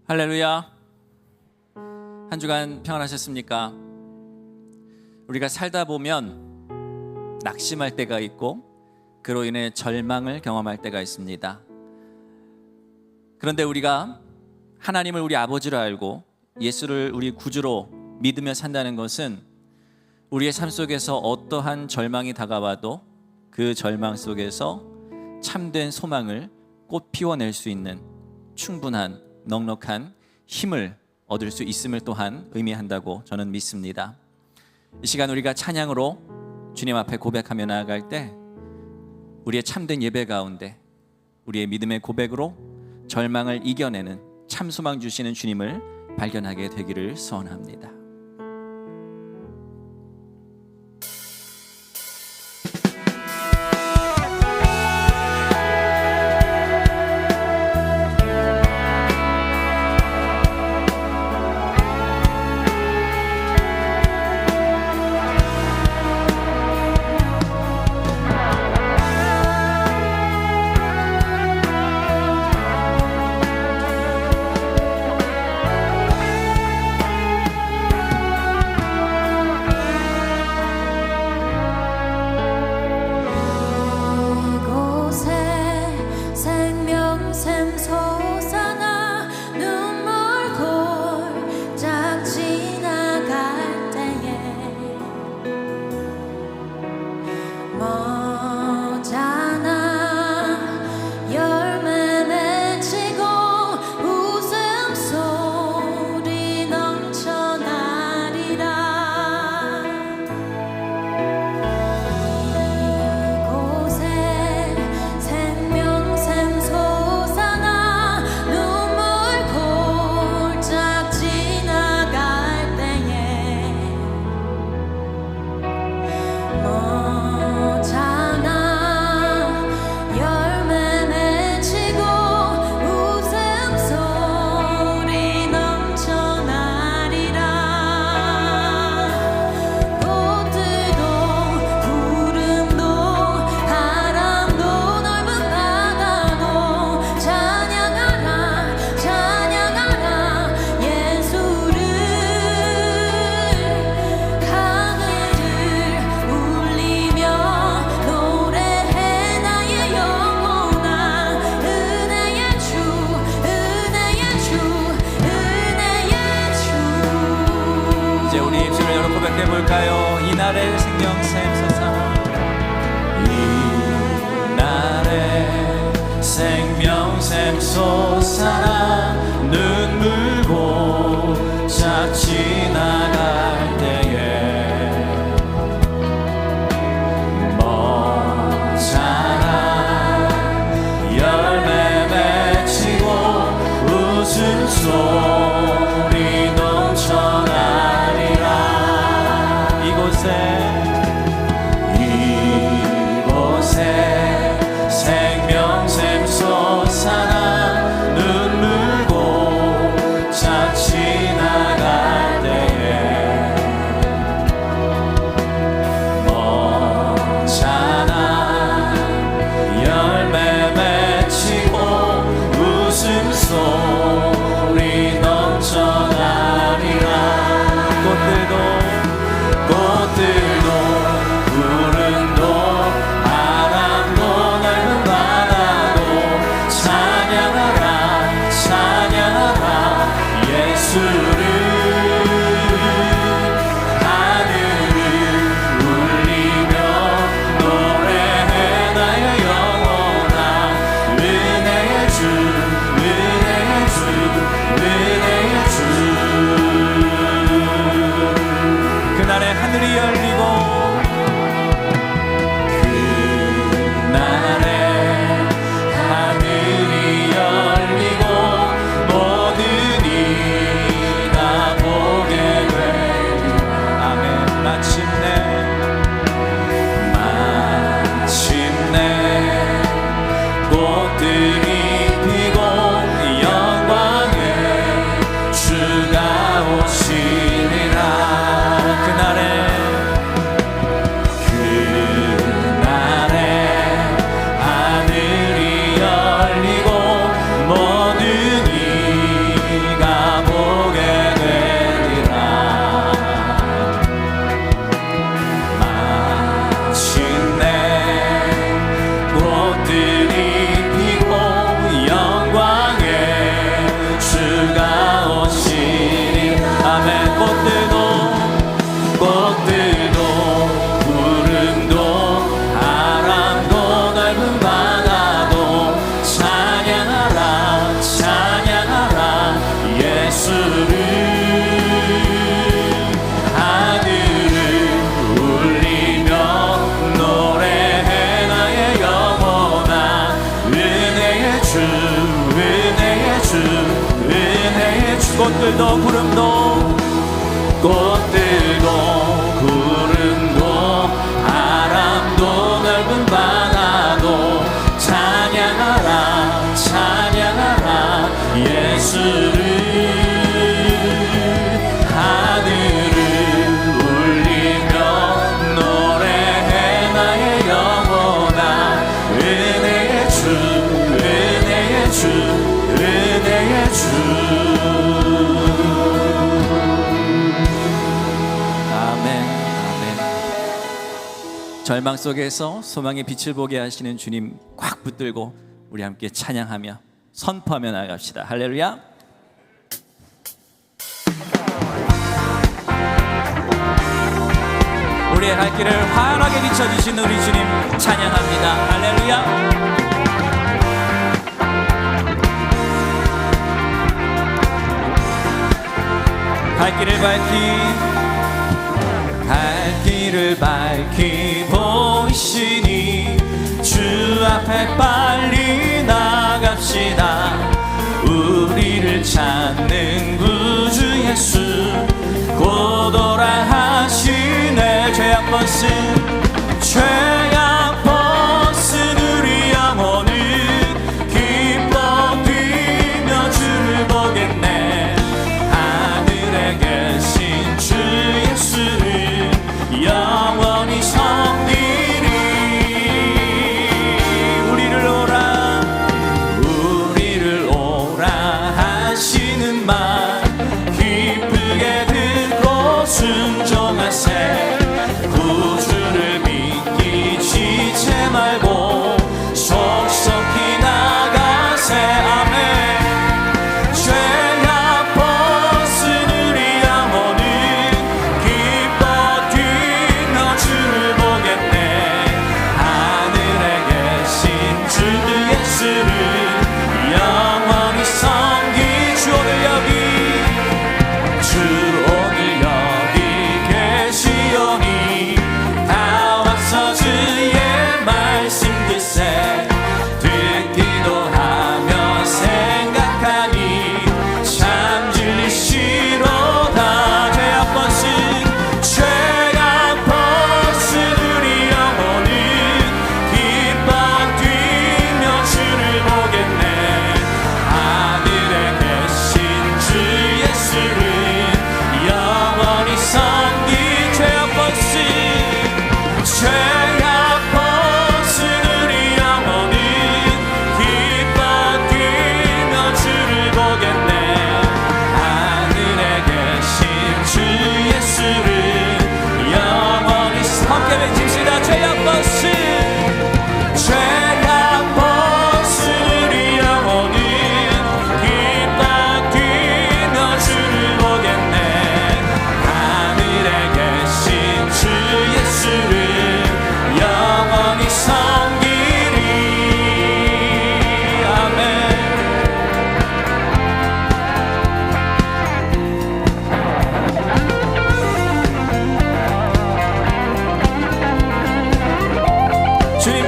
할렐루야. 한 주간 평안하셨습니까? 우리가 살다 보면 낙심할 때가 있고 그로 인해 절망을 경험할 때가 있습니다. 그런데 우리가 하나님을 우리 아버지로 알고 예수를 우리 구주로 믿으며 산다는 것은 우리의 삶 속에서 어떠한 절망이 다가와도 그 절망 속에서 참된 소망을 꽃 피워낼 수 있는 충분한 넉넉한 힘을 얻을 수 있음을 또한 의미한다고 저는 믿습니다. 이 시간 우리가 찬양으로 주님 앞에 고백하며 나아갈 때 우리의 참된 예배 가운데 우리의 믿음의 고백으로 절망을 이겨내는 참 소망 주시는 주님을 발견하게 되기를 소원합니다. 볼까요? 이날의 생명샘 솟아나, 이날의 생명샘 솟아나 눈물 고짝 지나갈 때에 멋잖아 열매 맺히고 웃음소리 넘쳐나리라. 이곳에 생명샘 솟아나 눈물 꽃들이 피고 영광의 주가 오시니 아멘. 꽃들도 구름도 바람도 넓은 바다도 찬양하라 찬양하라 예수를. 하늘을 울리며 노래해 나의 영혼아 은혜의 주 은혜의 주 은혜의 주. 꽃들도 구름도 바람도 넓은 바다도 찬양하라 찬양하라 예수를. 하늘을 울리며 노래해 나의 영혼아 은혜의 주 은혜의 주 은혜의 주. 절망 속에서 소망의 빛을 보게 하시는 주님 꽉 붙들고 우리 함께 찬양하며 선포하며 나아갑시다. 할렐루야. 우리의 갈 길을 환하게 비춰주신 우리 주님 찬양합니다. 할렐루야. 갈 길을 밝히 보이시니 주 앞에 빨리 나갑시다. 우리를 찾는 구주 예수 곧 오라 하시네. 죄악 벗은 우리 영혼은 기뻐 뛰며 주를 보겠네. 하늘에 계신 주 예수를 영원히 섬기리. 우리를 오라 하시는 말 기쁘게 듣고 순종하세. 구주를 믿기 지체 말고 속속히 나가세. 아멘. 죄악 벗은 우리 영혼은 기뻐 뛰며 주를 보겠네. 하늘에 계신 주 예수를 영원히 섬기. 주 오늘 여기 계시오니 다 와서 주의 말씀 듣세. 듣기도 하며 생각하니 참 진리시로다. 죄악 벗은 우리 영혼은 기뻐 뛰며 주를 보겠네. 하늘에 계신 주 예수를 영원히 섬기. 죄악 벗은 우리 영혼은 기뻐 뛰며 주를 보겠네. 하늘에 계신 주 예수를 영원히 함께 외칩시다. 죄악 벗은 우리 영혼은 기뻐 뛰며 주를 보겠네. 하늘에 계신 주 예수를 영원히 섬기리. 아멘. 주님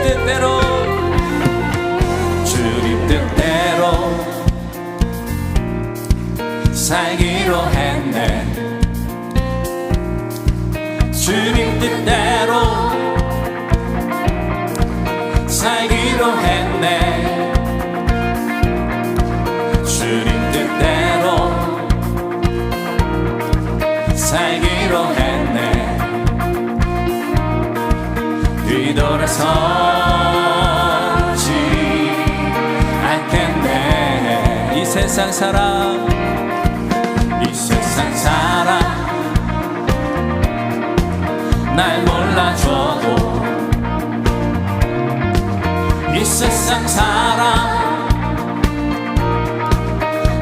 뜻대로 살기로 했네. 주님 뜻대로 살기로 했네. 주님 뜻대로 살기로 했네. 뒤돌아서지 않겠네. 이 세상 사람 날 몰라줘도 이 이 세상 사람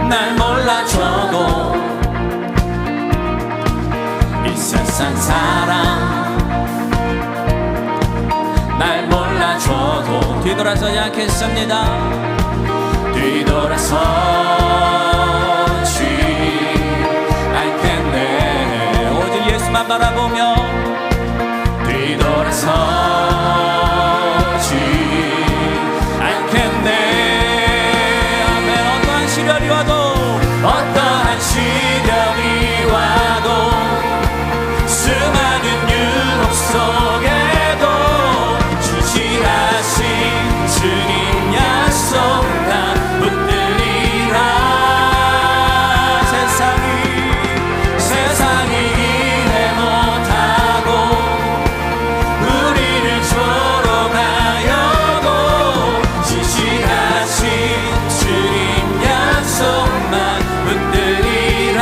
날 몰라줘도 이 세상 사람 날 몰라줘도 뒤돌아서지 않겠습니다. 뒤돌아서지 않겠네. 오직 예수만 바라보며 뒤돌아서지 않겠네. 아멘. 어떠한 시련이 와도 어떠한 시련이 와도 수많은 유혹 속에도 주시하신 주님 약속 나 붙들리라. 세상이 이해 못하고 우리를 조롱하여도 지시하신 주님 약속만 붙들리라.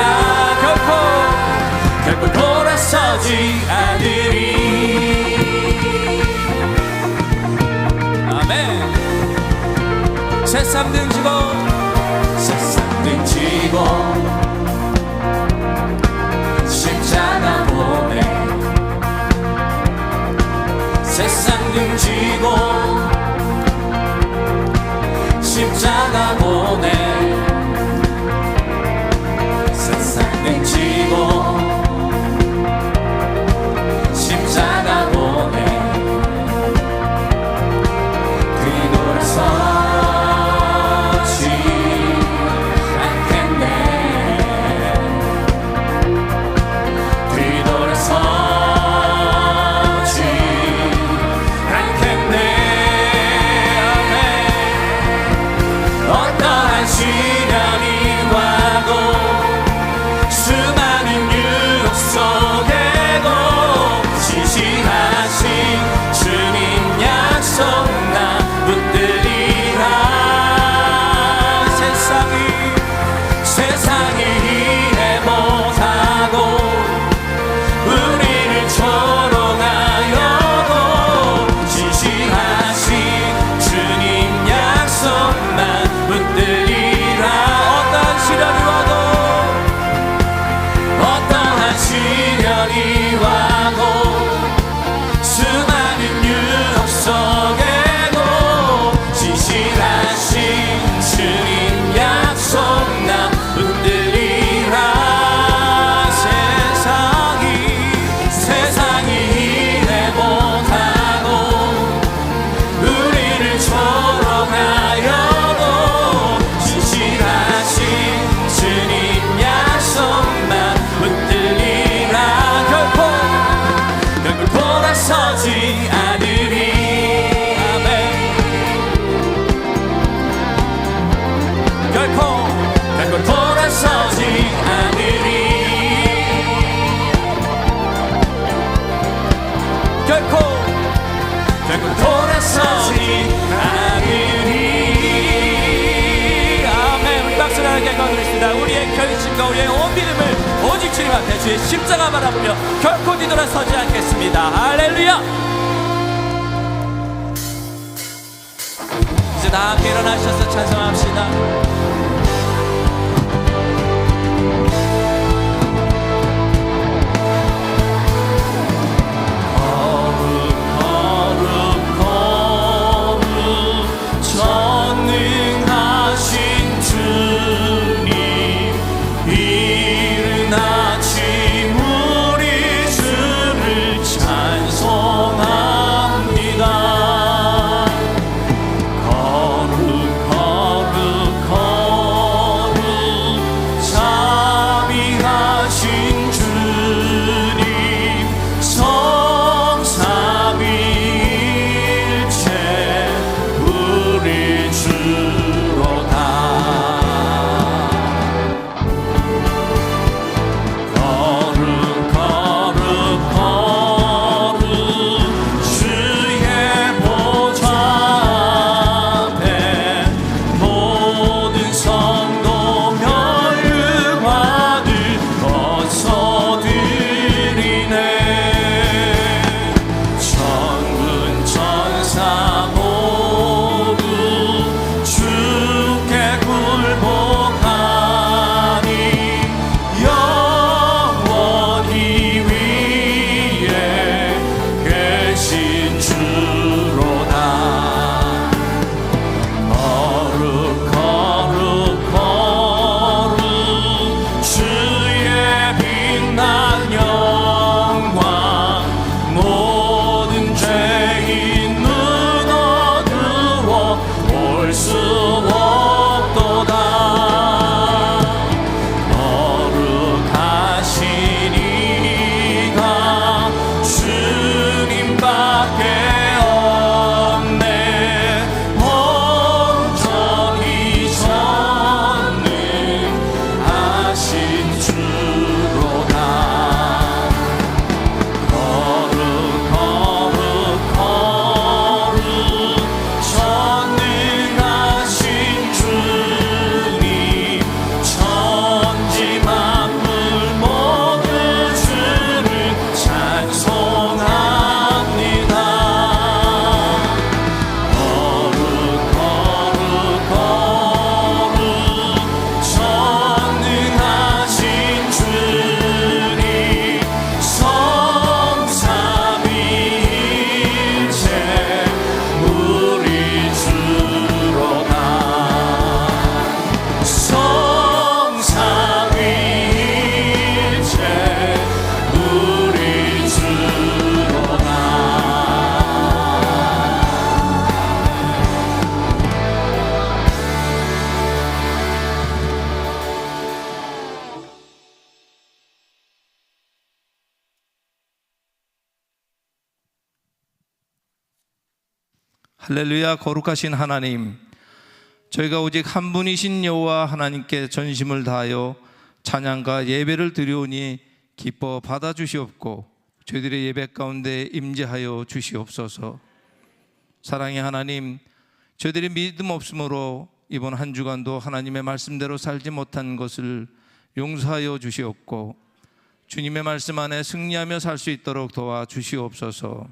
결코 돌아서지 않으리. 아멘. 세상 등지고 십자가 보내. 세상 등지고 십자가 보내. 세상 등지고 십자가 보내. 뒤돌아서지 않겠네. 뒤돌아서지 않겠네. 아멘. 어떠한 시련이 와도 수많은 유혹 속에도 지시하신 주님 약속 나 붙들리라. 세상이 이해 못하고 우리를 조롱하여도 지시하신 주님 약속만 붙들리라. 어떠한 시련이 와도 수많은 유혹 속에도 지시하신 주님 약속 나 붙들리라. 세상이 이해 못하고 우리를 조롱하여도 지시하신 주님 약속만 붙들리라. 결코 돌아서지 않으리. 아멘. 결코 돌아서지 않으리. 결코 돌아서지 않으리. 아멘. 우리 박수를 하게 거두겠습니다. 우리의 결심과 우리의 온 믿음을 오직 주님 앞에 주의 십자가 바라보며 결코 뒤돌아서지 않겠습니다. 할렐루야. 이제 다 함께 일어나셔서 찬송합시다. 전능하신 주님 이른 아침 우리 주를 찬송합니다. 거룩 수 없도다. 거룩하신 이가 주님밖에 없네. 온전히 전능하신 주로다. 거룩 전능하신 주님, 천지 만물 모두 주를 찬송합니다. 거룩 전능하신 주님, 성삼위일체 우리 주로다. 성삼위일체 우리 주로다. 할렐루야. 거룩하신 하나님, 저희가 오직 한 분이신 여호와 하나님께 전심을 다하여 찬양과 예배를 드리오니 기뻐 받아주시옵고 저희들의 예배 가운데 임재하여 주시옵소서. 사랑의 하나님, 저희들이 믿음 없음으로 이번 한 주간도 하나님의 말씀대로 살지 못한 것을 용서하여 주시옵고 주님의 말씀 안에 승리하며 살 수 있도록 도와주시옵소서.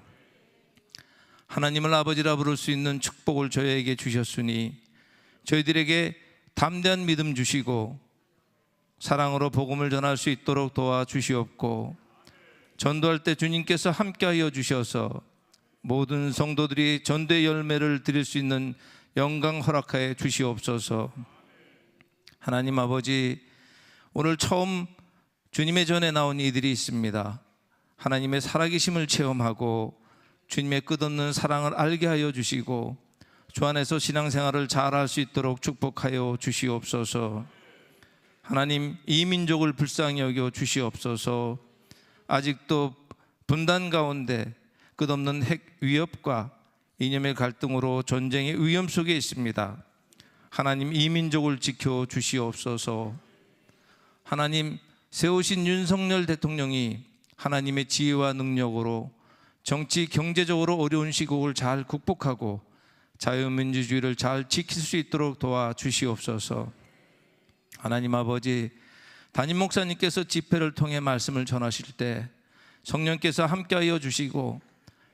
하나님을 아버지라 부를 수 있는 축복을 저희에게 주셨으니 저희들에게 담대한 믿음 주시고 사랑으로 복음을 전할 수 있도록 도와주시옵고 전도할 때 주님께서 함께하여 주셔서 모든 성도들이 전도의 열매를 드릴 수 있는 영광 허락하여 주시옵소서. 하나님 아버지, 오늘 처음 주님의 전에 나온 이들이 있습니다. 하나님의 살아계심을 체험하고 주님의 끝없는 사랑을 알게 하여 주시고 주 안에서 신앙생활을 잘할 수 있도록 축복하여 주시옵소서. 하나님, 이 민족을 불쌍히 여겨 주시옵소서. 아직도 분단 가운데 끝없는 핵 위협과 이념의 갈등으로 전쟁의 위험 속에 있습니다. 하나님, 이 민족을 지켜 주시옵소서. 하나님, 세우신 윤석열 대통령이 하나님의 지혜와 능력으로 정치 경제적으로 어려운 시국을 잘 극복하고 자유민주주의를 잘 지킬 수 있도록 도와주시옵소서. 하나님 아버지, 담임 목사님께서 집회를 통해 말씀을 전하실 때 성령께서 함께하여 주시고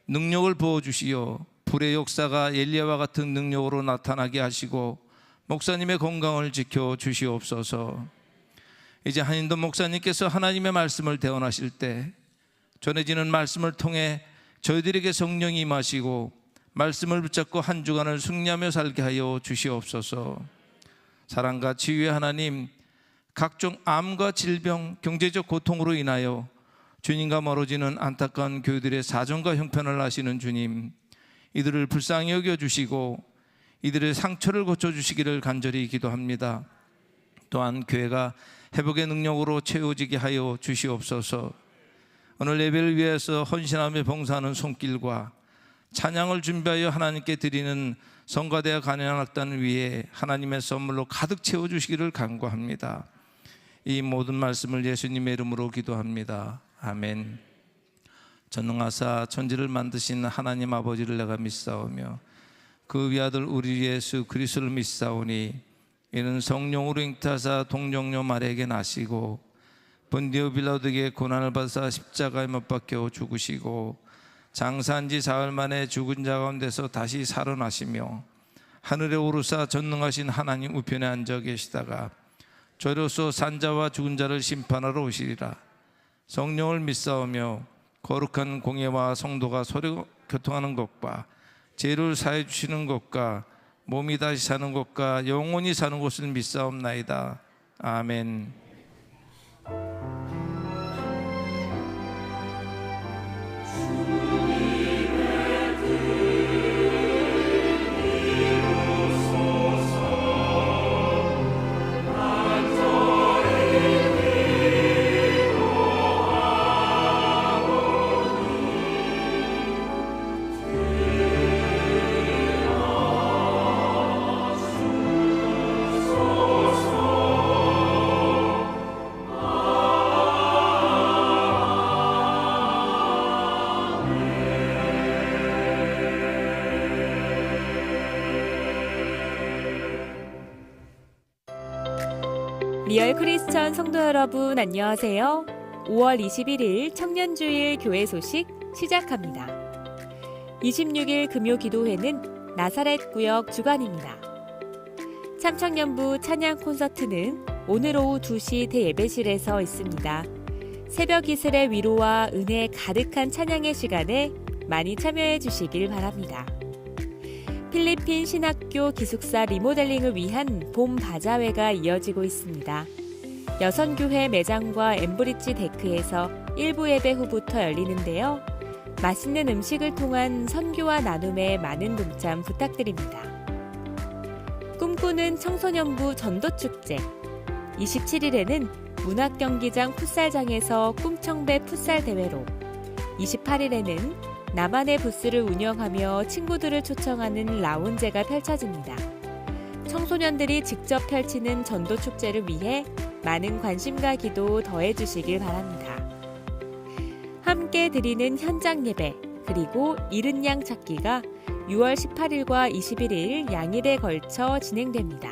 능력을 부어주시어 불의 역사가 엘리야와 같은 능력으로 나타나게 하시고 목사님의 건강을 지켜 주시옵소서. 이제 한인돈 목사님께서 하나님의 말씀을 대언하실 때 전해지는 말씀을 통해 저희들에게 성령이 임하시고 말씀을 붙잡고 한 주간을 승리하며 살게 하여 주시옵소서. 사랑과 치유의 하나님, 각종 암과 질병, 경제적 고통으로 인하여 주님과 멀어지는 안타까운 교회들의 사정과 형편을 아시는 주님, 이들을 불쌍히 여겨주시고 이들의 상처를 고쳐주시기를 간절히 기도합니다. 또한 교회가 회복의 능력으로 채워지게 하여 주시옵소서. 오늘 예배를 위해서 헌신하며 봉사하는 손길과 찬양을 준비하여 하나님께 드리는 성가대와 간현악단 위에 하나님의 선물로 가득 채워주시기를 간구합니다. 이 모든 말씀을 예수님의 이름으로 기도합니다. 아멘. 전능하사 천지를 만드신 하나님 아버지를 내가 믿사오며 그 위아들 우리 예수 그리스도를 믿사오니 이는 성령으로 잉타하사 동정녀 마리아에게 나시고 본디오 빌라도에게 고난을 받으사 십자가에 못 박혀 죽으시고 장사한 지 사흘 만에 죽은 자 가운데서 다시 살아나시며 하늘에 오르사 전능하신 하나님 우편에 앉아 계시다가 저로서 산자와 죽은 자를 심판하러 오시리라. 성령을 믿사오며 거룩한 공예와 성도가 서로 교통하는 것과 죄를 사해 주시는 것과 몸이 다시 사는 것과 영원히 사는 것을 믿사옵나이다. 아멘. 주님의 뜻 이루소서. 리얼 크리스천 성도 여러분 안녕하세요. 5월 21일 청년주일 교회 소식 시작합니다. 26일 금요 기도회는 나사렛 구역 주간입니다. 참청년부 찬양 콘서트는 오늘 오후 2시 대예배실에서 있습니다. 새벽 이슬의 위로와 은혜 가득한 찬양의 시간에 많이 참여해 주시길 바랍니다. 필리핀 신학교 기숙사 리모델링을 위한 봄 바자회가 이어지고 있습니다. 여선교회 매장과 엠브리지 데크에서 일부 예배 후부터 열리는데요. 맛있는 음식을 통한 선교와 나눔에 많은 동참 부탁드립니다. 꿈꾸는 청소년부 전도축제 27일에는 문학경기장 풋살장에서 꿈청배 풋살 대회로 28일에는 나만의 부스를 운영하며 친구들을 초청하는 라운제가 펼쳐집니다. 청소년들이 직접 펼치는 전도축제를 위해 많은 관심과 기도 더해주시길 바랍니다. 함께 드리는 현장 예배 그리고 잃은 양 찾기가 6월 18일과 21일 양일에 걸쳐 진행됩니다.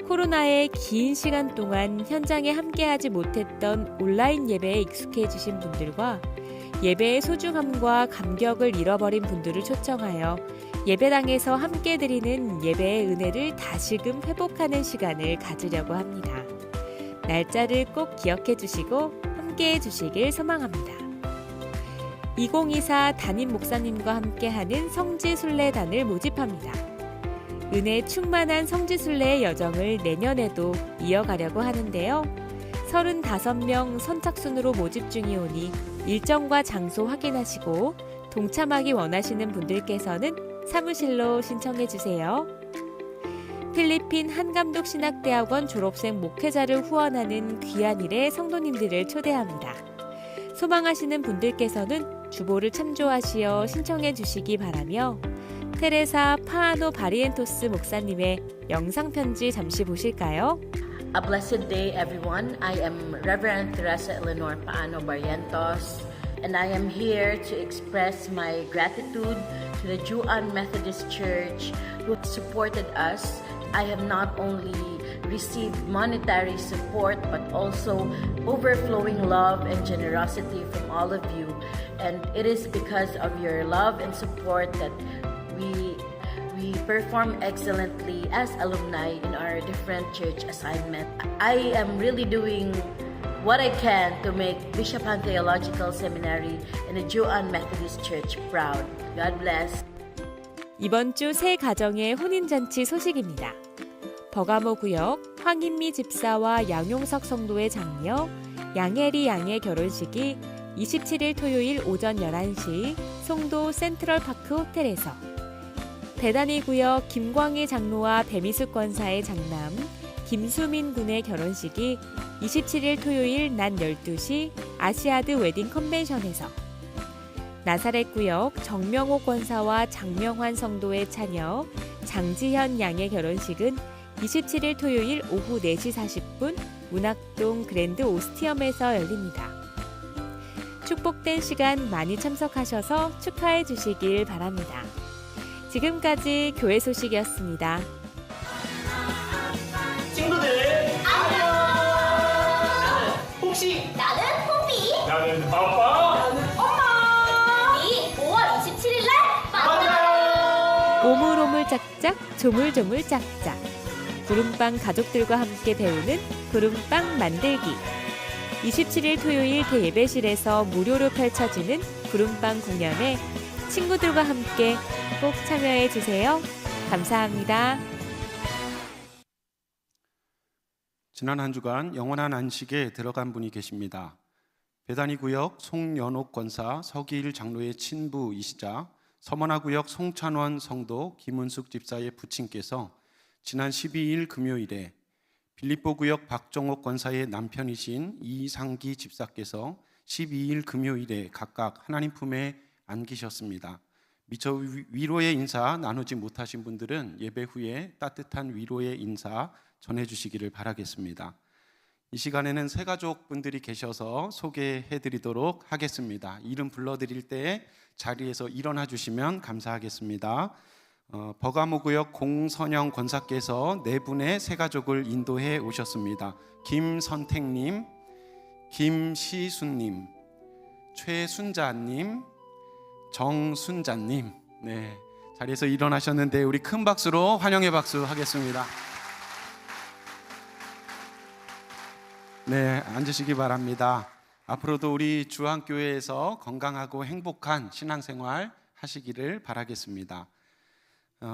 코로나의 긴 시간 동안 현장에 함께하지 못했던 온라인 예배에 익숙해지신 분들과 예배의 소중함과 감격을 잃어버린 분들을 초청하여 예배당에서 함께 드리는 예배의 은혜를 다시금 회복하는 시간을 가지려고 합니다. 날짜를 꼭 기억해 주시고 함께 해주시길 소망합니다. 2024 담임 목사님과 함께하는 성지순례단을 모집합니다. 은혜 충만한 성지순례의 여정을 내년에도 이어가려고 하는데요. 35명 선착순으로 모집 중이오니 일정과 장소 확인하시고 동참하기 원하시는 분들께서는 사무실로 신청해 주세요. 필리핀 한감독 신학대학원 졸업생 목회자를 후원하는 귀한 일에 성도님들을 초대합니다. 소망하시는 분들께서는 주보를 참조하시어 신청해 주시기 바라며 테레사 파아노 바리엔토스 목사님의 영상편지 잠시 보실까요? A blessed day, everyone. I am Reverend Teresa Eleanor Paano Barrientos, and I am here to express my gratitude to the Juan Methodist Church who supported us. I have not only received monetary support, but also overflowing love and generosity from all of you. And it is because of your love and support that we perform excellently as alumni in our different church assignment. I am really doing what I can to make Bishop Han Theological Seminary and the Juan Methodist Church proud. God bless. 이번 주 새 가정의 혼인잔치 소식입니다. 버가모 구역 황인미 집사와 양용석 성도의 장녀 양혜리 양의 결혼식이 27일 토요일 오전 11시 송도 센트럴파크 호텔에서, 대단히 구역 김광희 장로와 배미숙 권사의 장남 김수민 군의 결혼식이 27일 토요일 낮 12시 아시아드 웨딩 컨벤션에서, 나사렛 구역 정명옥 권사와 장명환 성도의 차녀 장지현 양의 결혼식은 27일 토요일 오후 4시 40분 문학동 그랜드 오스티엄에서 열립니다. 축복된 시간 많이 참석하셔서 축하해 주시길 바랍니다. 지금까지 교회 소식이었습니다. 친구들 안녕. 나는 혹시 나는 호비. 나는 아빠. 나는 엄마. 우리 5월 27일 날 만나요. 오물오물 짝짝 조물조물 짝짝 구름빵 가족들과 함께 배우는 구름빵 만들기. 27일 토요일 대예배실에서 무료로 펼쳐지는 구름빵 공연에 친구들과 함께 꼭 참여해 주세요. 감사합니다. 지난 한 주간 영원한 안식에 들어간 분이 계십니다. 배단위 구역 송연옥 권사 서기일 장로의 친부이시자 서머나 구역 송찬원 성도 김은숙 집사의 부친께서 지난 12일 금요일에 빌립보 구역 박정옥 권사의 남편이신 이상기 집사께서 12일 금요일에 각각 하나님 품에 안기셨습니다. 미처 위로의 인사 나누지 못하신 분들은 예배 후에 따뜻한 위로의 인사 전해주시기를 바라겠습니다. 이 시간에는 세 가족분들이 계셔서 소개해드리도록 하겠습니다. 이름 불러드릴 때 자리에서 일어나 주시면 감사하겠습니다. 버가모구역 공선영 권사께서 네 분의 세 가족을 인도해 오셨습니다. 김선택님, 김시순님, 최순자님, 정순자님, 네, 자리에서 일어나셨는데 우리 큰 박수로 환영의 박수 하겠습니다. 네, 앉으시기 바랍니다. 앞으로도 우리 주한교회에서 건강하고 행복한 신앙생활 하시기를 바라겠습니다.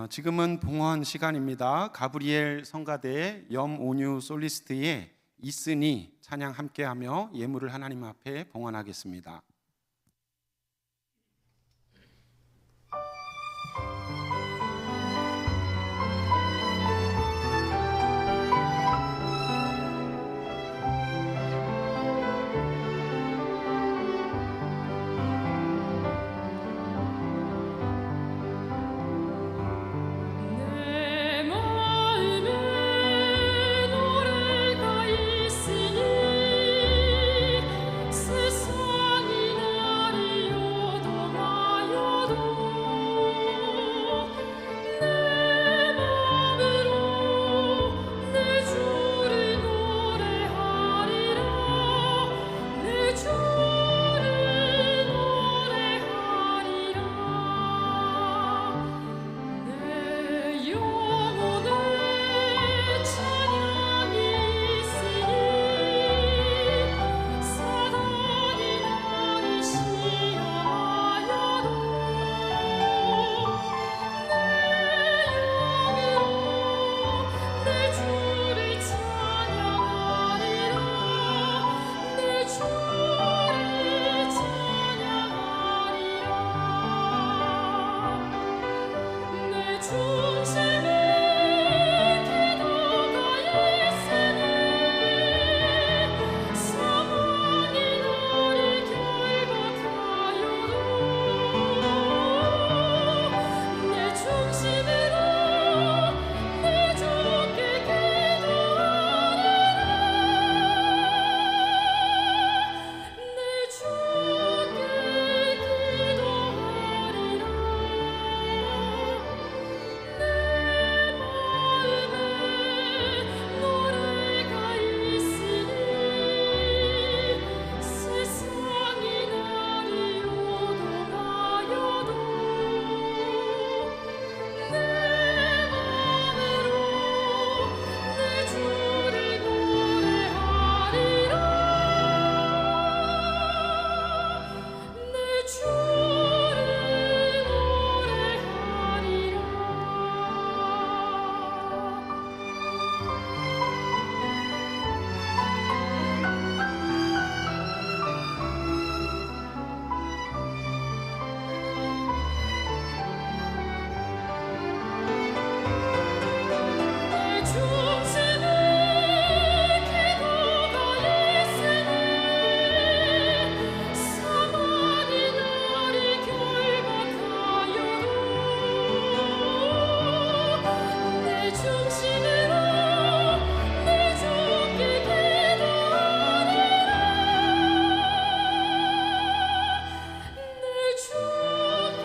지금은 봉헌 시간입니다. 가브리엘 성가대 염온유 솔리스트의 있으니 찬양 함께하며 예물을 하나님 앞에 봉헌하겠습니다. 내 마음에 노래가 있으니 세상이 나를 요동하여도 내 마음으로 내 주를 노래하리라 내 주를 노래하리라 내 영혼에 찬양이 있으니 사단이 나를 시험하여도 내 영으로 내 주를 찬양하리라 내 주를 찬양하리라 내 중심에 기도가 있으니 사망이 나를 결박하여도 내 중심으로 내 주께 기도하리라 내 주께 기도하리라 내 마음에 노래가 있으니 세상이 나를 요동하여도 내 마음으로 내 주를 노래하리라 내 주를 노래하리라 내 중심에 기도가 있으니 사망이 나를 결박하여도 내 중심으로 내 주께 기도하리라 내 주께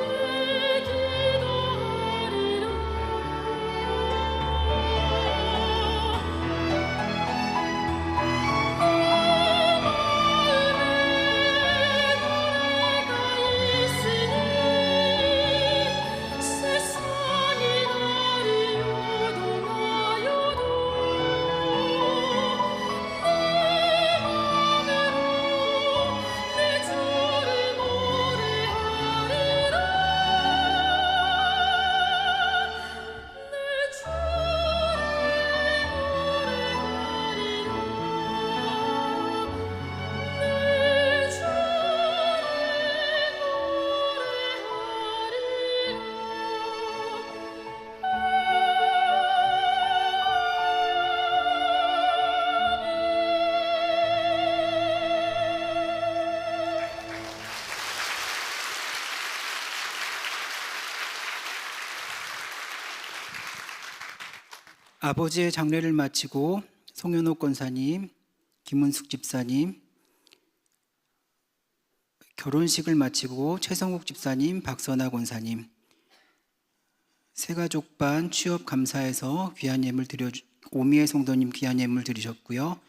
세상이 나를 요동하여도 내 마음으로 내 주를 노래하리라 내 아버지의 장례를 마치고 송현옥 권사님, 김은숙 집사님, 결혼식을 마치고 최성욱 집사님, 박선아 권사님 새가족반 취업 감사에서 귀한 예물 오미애 성도님 귀한 예물 드리셨고요.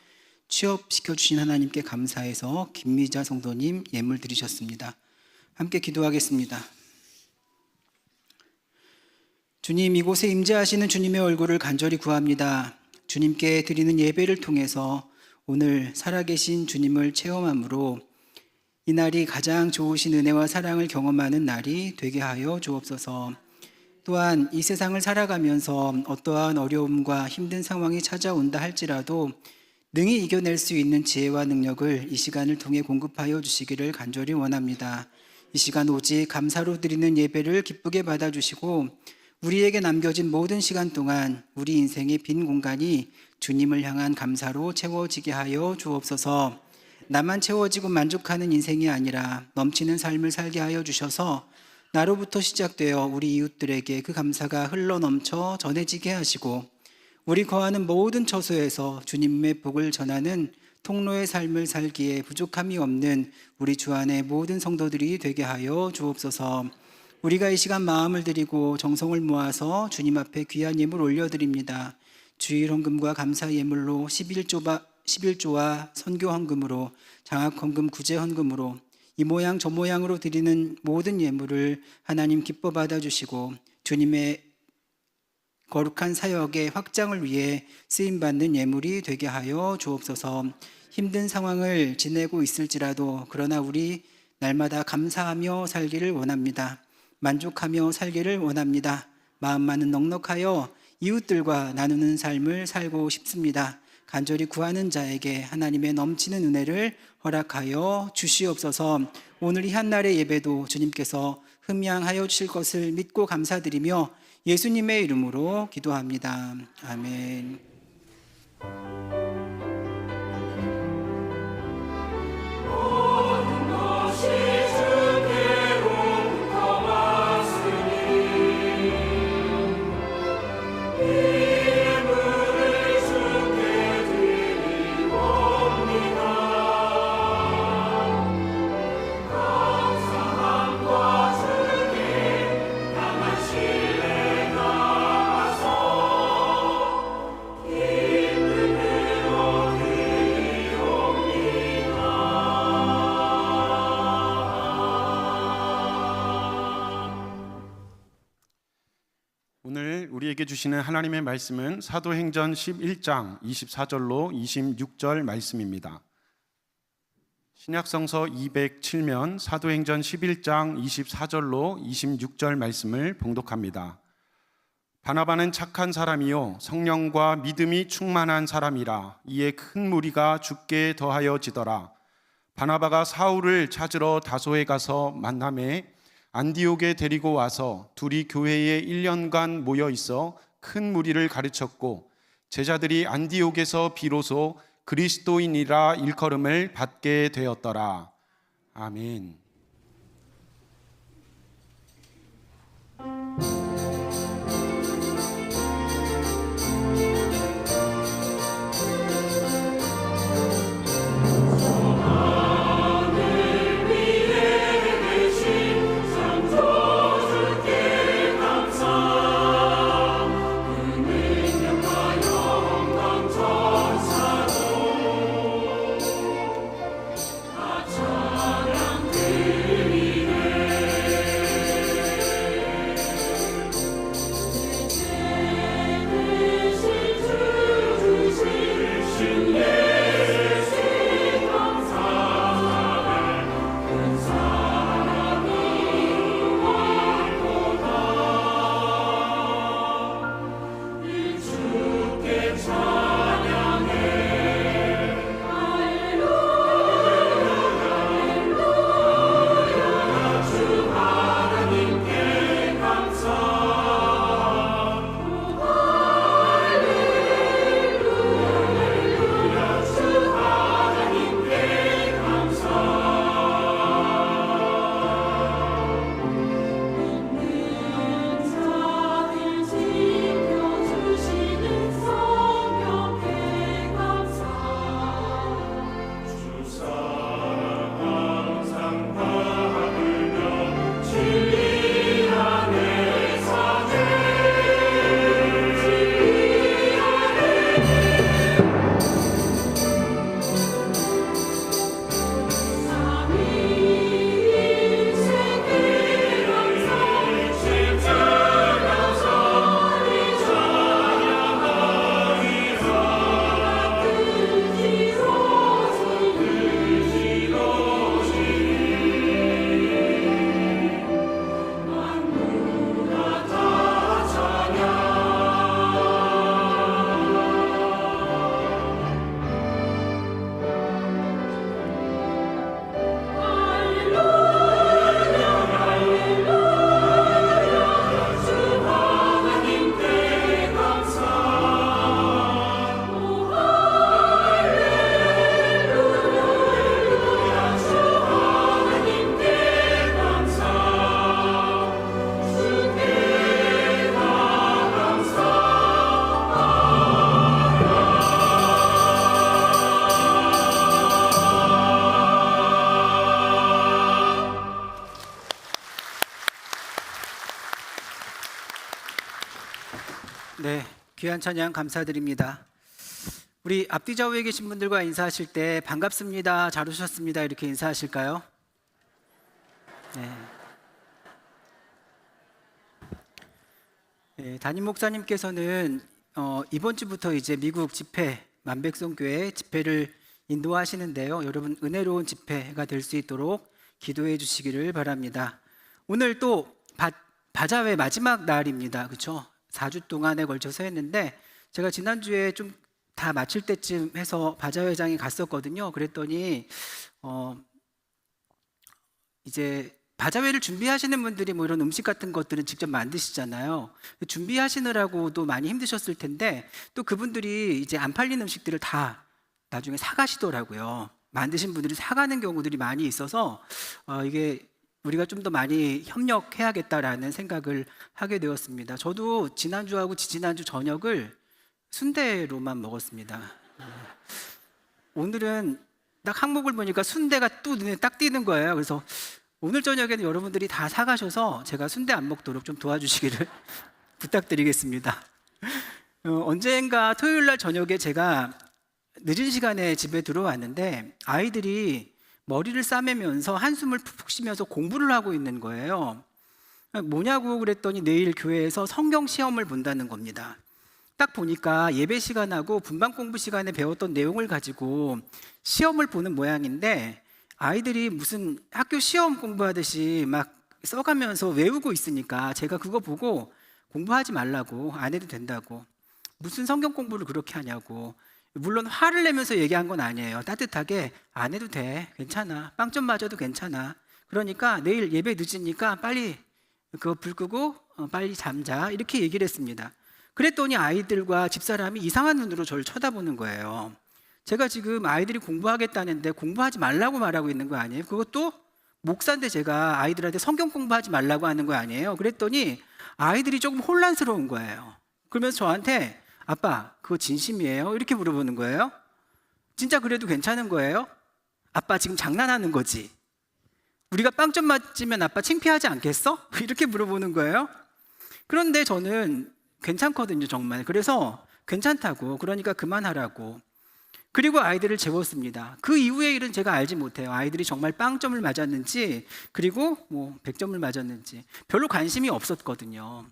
취업시켜 주신 하나님께 감사해서 김미자 성도님 예물 드리셨습니다. 함께 기도하겠습니다. 주님, 이곳에 임재하시는 주님의 얼굴을 간절히 구합니다. 주님께 드리는 예배를 통해서 오늘 살아계신 주님을 체험함으로 이 날이 가장 좋으신 은혜와 사랑을 경험하는 날이 되게 하여 주옵소서. 또한 이 세상을 살아가면서 어떠한 어려움과 힘든 상황이 찾아온다 할지라도 능히 이겨낼 수 있는 지혜와 능력을 이 시간을 통해 공급하여 주시기를 간절히 원합니다. 이 시간 오직 감사로 드리는 예배를 기쁘게 받아주시고 우리에게 남겨진 모든 시간 동안 우리 인생의 빈 공간이 주님을 향한 감사로 채워지게 하여 주옵소서. 나만 채워지고 만족하는 인생이 아니라 넘치는 삶을 살게 하여 주셔서 나로부터 시작되어 우리 이웃들에게 그 감사가 흘러넘쳐 전해지게 하시고 우리 거하는 모든 처소에서 주님의 복을 전하는 통로의 삶을 살기에 부족함이 없는 우리 주 안의 모든 성도들이 되게 하여 주옵소서. 우리가 이 시간 마음을 드리고 정성을 모아서 주님 앞에 귀한 예물 올려드립니다. 주일 헌금과 감사 예물로 11조와 선교 헌금으로 장학 헌금, 구제 헌금으로 이 모양 저 모양으로 드리는 모든 예물을 하나님 기뻐 받아주시고 주님의 거룩한 사역의 확장을 위해 쓰임받는 예물이 되게 하여 주옵소서. 힘든 상황을 지내고 있을지라도 그러나 우리 날마다 감사하며 살기를 원합니다. 만족하며 살기를 원합니다. 마음만은 넉넉하여 이웃들과 나누는 삶을 살고 싶습니다. 간절히 구하는 자에게 하나님의 넘치는 은혜를 허락하여 주시옵소서. 오늘 이 한날의 예배도 주님께서 흠양하여 주실 것을 믿고 감사드리며 예수님의 이름으로 기도합니다. 아멘. 오늘 우리에게 주시는 하나님의 말씀은 사도행전 11장 24절로 26절 말씀입니다. 신약성서 207면 사도행전 11장 24절로 26절 말씀을 봉독합니다. 바나바는 착한 사람이요 성령과 믿음이 충만한 사람이라 이에 큰 무리가 죽게 더하여지더라. 바나바가 사울을 찾으러 다소에 가서 만나매 안디옥에 데리고 와서 둘이 교회에 1년간 모여 있어 큰 무리를 가르쳤고 제자들이 안디옥에서 비로소 그리스도인이라 일컬음을 받게 되었더라. 아멘. 찬양 귀한 찬양 감사드립니다. 우리 앞뒤 좌우에 계신 분들과 인사하실 때 반갑습니다, 잘 오셨습니다 이렇게 인사하실까요? 네, 담임 목사님께서는 이번 주부터 이제 미국 집회 만백성교회 집회를 인도하시는데요. 여러분 은혜로운 집회가 될 수 있도록 기도해 주시기를 바랍니다. 오늘 또 바자회 마지막 날입니다. 그렇죠? 4주 동안에 걸쳐서 했는데 제가 지난주에 좀 다 마칠 때쯤 해서 바자회장에 갔었거든요. 그랬더니 이제 바자회를 준비하시는 분들이 뭐 이런 음식 같은 것들은 직접 만드시잖아요. 준비하시느라고도 많이 힘드셨을 텐데 또 그분들이 이제 안 팔린 음식들을 다 나중에 사가시더라고요. 만드신 분들이 사가는 경우들이 많이 있어서 이게 우리가 좀 더 많이 협력해야겠다라는 생각을 하게 되었습니다. 저도 지난주하고 지지난주 저녁을 순대로만 먹었습니다. 오늘은 딱 항목을 보니까 순대가 또 눈에 딱 띄는 거예요. 그래서 오늘 저녁에는 여러분들이 다 사가셔서 제가 순대 안 먹도록 좀 도와주시기를 부탁드리겠습니다. 언젠가 토요일 날 저녁에 제가 늦은 시간에 집에 들어왔는데 아이들이 머리를 싸매면서 한숨을 푹푹 쉬면서 공부를 하고 있는 거예요. 뭐냐고 그랬더니 내일 교회에서 성경 시험을 본다는 겁니다. 딱 보니까 예배 시간하고 분반 공부 시간에 배웠던 내용을 가지고 시험을 보는 모양인데 아이들이 무슨 학교 시험 공부하듯이 막 써가면서 외우고 있으니까 제가 그거 보고 공부하지 말라고, 안 해도 된다고, 무슨 성경 공부를 그렇게 하냐고, 물론 화를 내면서 얘기한 건 아니에요. 따뜻하게 안 해도 돼, 괜찮아, 빵 좀 맞아도 괜찮아, 그러니까 내일 예배 늦으니까 빨리 그거 불 끄고 빨리 잠자, 이렇게 얘기를 했습니다. 그랬더니 아이들과 집사람이 이상한 눈으로 저를 쳐다보는 거예요. 제가 지금 아이들이 공부하겠다는데 공부하지 말라고 말하고 있는 거 아니에요? 그것도 목사인데 제가 아이들한테 성경 공부하지 말라고 하는 거 아니에요? 그랬더니 아이들이 조금 혼란스러운 거예요. 그러면서 저한테 아빠 그거 진심이에요? 이렇게 물어보는 거예요. 진짜 그래도 괜찮은 거예요? 아빠 지금 장난하는 거지? 우리가 빵 좀 맞으면 아빠 창피하지 않겠어? 이렇게 물어보는 거예요. 그런데 저는 괜찮거든요, 정말. 그래서 괜찮다고, 그러니까 그만하라고. 그리고 아이들을 재웠습니다. 그 이후의 일은 제가 알지 못해요. 아이들이 정말 빵점을 맞았는지, 그리고 뭐 100점을 맞았는지 별로 관심이 없었거든요.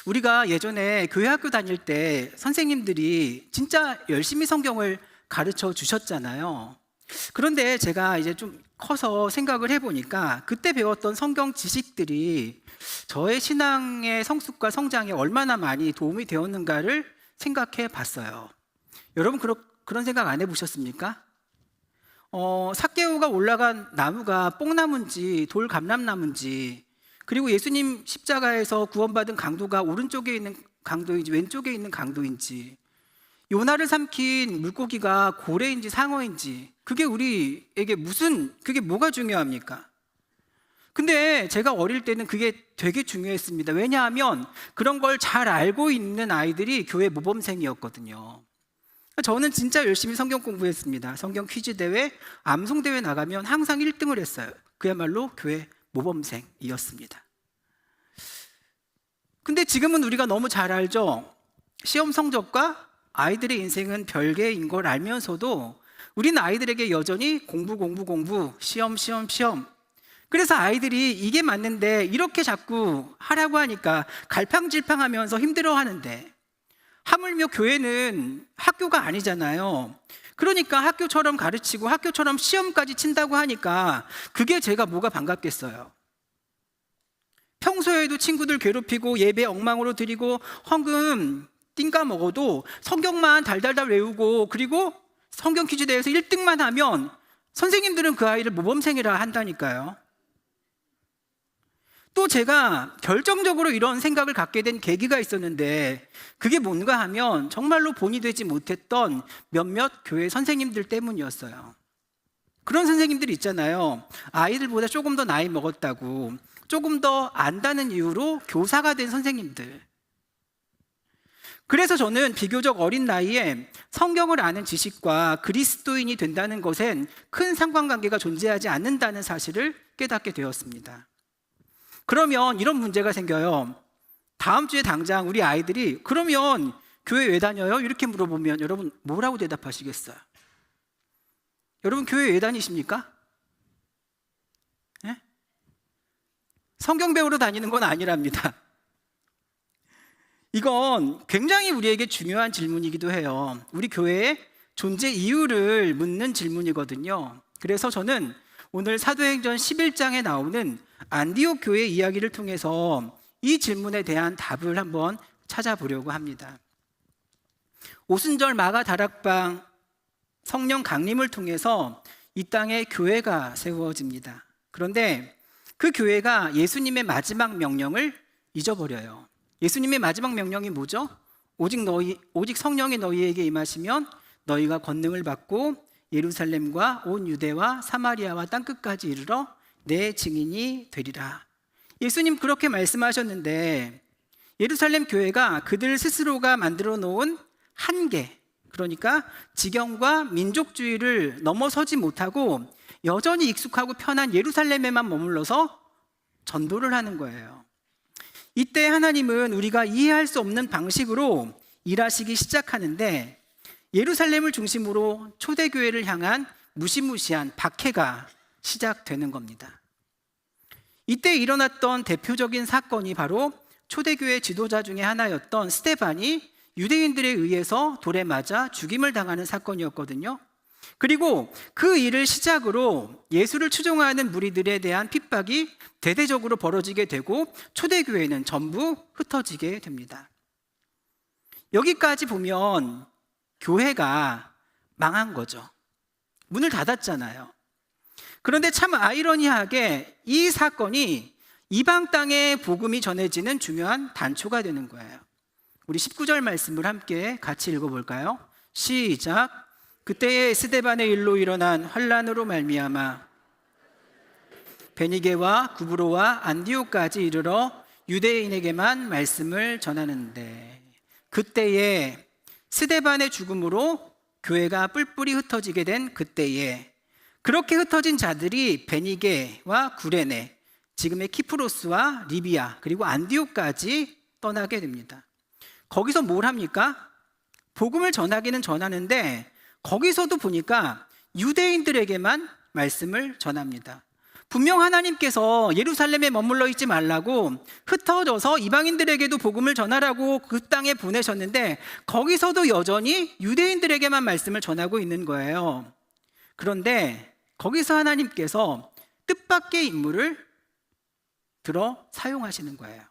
우리가 예전에 교회 학교 다닐 때 선생님들이 진짜 열심히 성경을 가르쳐 주셨잖아요. 그런데 제가 이제 좀 커서 생각을 해보니까 그때 배웠던 성경 지식들이 저의 신앙의 성숙과 성장에 얼마나 많이 도움이 되었는가를 생각해 봤어요. 여러분 그런 생각 안 해보셨습니까? 삭개오가 올라간 나무가 뽕나무인지 돌감람나무인지, 그리고 예수님 십자가에서 구원받은 강도가 오른쪽에 있는 강도인지 왼쪽에 있는 강도인지, 요나를 삼킨 물고기가 고래인지 상어인지, 그게 우리에게 그게 뭐가 중요합니까? 근데 제가 어릴 때는 그게 되게 중요했습니다. 왜냐하면 그런 걸 잘 알고 있는 아이들이 교회 모범생이었거든요. 저는 진짜 열심히 성경 공부했습니다. 성경 퀴즈 대회, 암송 대회 나가면 항상 1등을 했어요. 그야말로 교회 모범생이었습니다. 근데 지금은 우리가 너무 잘 알죠. 시험 성적과 아이들의 인생은 별개인 걸 알면서도 우리는 아이들에게 여전히 공부, 시험. 그래서 아이들이 이게 맞는데 이렇게 자꾸 하라고 하니까 갈팡질팡하면서 힘들어하는데, 하물며 교회는 학교가 아니잖아요. 그러니까 학교처럼 가르치고 학교처럼 시험까지 친다고 하니까 그게 제가 뭐가 반갑겠어요. 평소에도 친구들 괴롭히고 예배 엉망으로 드리고 헌금 띵까 먹어도 성경만 달달달 외우고 그리고 성경 퀴즈 대회에서 1등만 하면 선생님들은 그 아이를 모범생이라 한다니까요. 또 제가 결정적으로 이런 생각을 갖게 된 계기가 있었는데, 그게 뭔가 하면 정말로 본이 되지 못했던 몇몇 교회 선생님들 때문이었어요. 그런 선생님들이 있잖아요. 아이들보다 조금 더 나이 먹었다고, 조금 더 안다는 이유로 교사가 된 선생님들. 그래서 저는 비교적 어린 나이에 성경을 아는 지식과 그리스도인이 된다는 것엔 큰 상관관계가 존재하지 않는다는 사실을 깨닫게 되었습니다. 그러면 이런 문제가 생겨요. 다음 주에 당장 우리 아이들이 그러면 교회 왜 다녀요? 이렇게 물어보면 여러분 뭐라고 대답하시겠어요? 여러분 교회 왜 다니십니까? 네? 성경 배우러 다니는 건 아니랍니다. 이건 굉장히 우리에게 중요한 질문이기도 해요. 우리 교회의 존재 이유를 묻는 질문이거든요. 그래서 저는 오늘 사도행전 11장에 나오는 안디옥 교회 이야기를 통해서 이 질문에 대한 답을 한번 찾아보려고 합니다. 오순절 마가 다락방 성령 강림을 통해서 이 땅에 교회가 세워집니다. 그런데 그 교회가 예수님의 마지막 명령을 잊어버려요. 예수님의 마지막 명령이 뭐죠? 오직 성령이 너희에게 임하시면 너희가 권능을 받고 예루살렘과 온 유대와 사마리아와 땅끝까지 이르러 내 증인이 되리라. 예수님 그렇게 말씀하셨는데 예루살렘 교회가 그들 스스로가 만들어 놓은 한계, 그러니까 지경과 민족주의를 넘어서지 못하고 여전히 익숙하고 편한 예루살렘에만 머물러서 전도를 하는 거예요. 이때 하나님은 우리가 이해할 수 없는 방식으로 일하시기 시작하는데 예루살렘을 중심으로 초대교회를 향한 무시무시한 박해가 시작되는 겁니다. 이때 일어났던 대표적인 사건이 바로 초대교회 지도자 중에 하나였던 스데반이 유대인들에 의해서 돌에 맞아 죽임을 당하는 사건이었거든요. 그리고 그 일을 시작으로 예수를 추종하는 무리들에 대한 핍박이 대대적으로 벌어지게 되고 초대교회는 전부 흩어지게 됩니다. 여기까지 보면 교회가 망한 거죠. 문을 닫았잖아요. 그런데 참 아이러니하게 이 사건이 이방 땅에 복음이 전해지는 중요한 단초가 되는 거예요. 우리 19절 말씀을 함께 같이 읽어볼까요? 시작. 그때에 스데반의 일로 일어난 환란으로 말미암아 베니게와 구브로와 안디옥까지 이르러 유대인에게만 말씀을 전하는데, 그때에 스데반의 죽음으로 교회가 뿔뿔이 흩어지게 된 그때에 그렇게 흩어진 자들이 베니게와 구레네, 지금의 키프로스와 리비아 그리고 안디옥까지 떠나게 됩니다. 거기서 뭘 합니까? 복음을 전하기는 전하는데 거기서도 보니까 유대인들에게만 말씀을 전합니다. 분명 하나님께서 예루살렘에 머물러 있지 말라고 흩어져서 이방인들에게도 복음을 전하라고 그 땅에 보내셨는데 거기서도 여전히 유대인들에게만 말씀을 전하고 있는 거예요. 그런데 거기서 하나님께서 뜻밖의 인물을 들어 사용하시는 거예요.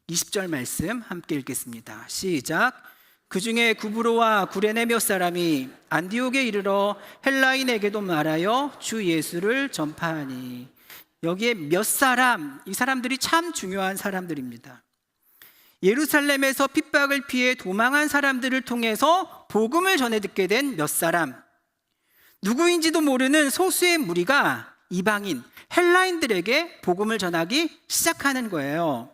20절 말씀 함께 읽겠습니다. 시작. 그 중에 구브로와 구레네 몇 사람이 안디옥에 이르러 헬라인에게도 말하여 주 예수를 전파하니, 여기에 몇 사람, 이 사람들이 참 중요한 사람들입니다. 예루살렘에서 핍박을 피해 도망한 사람들을 통해서 복음을 전해 듣게 된 몇 사람, 누구인지도 모르는 소수의 무리가 이방인 헬라인들에게 복음을 전하기 시작하는 거예요.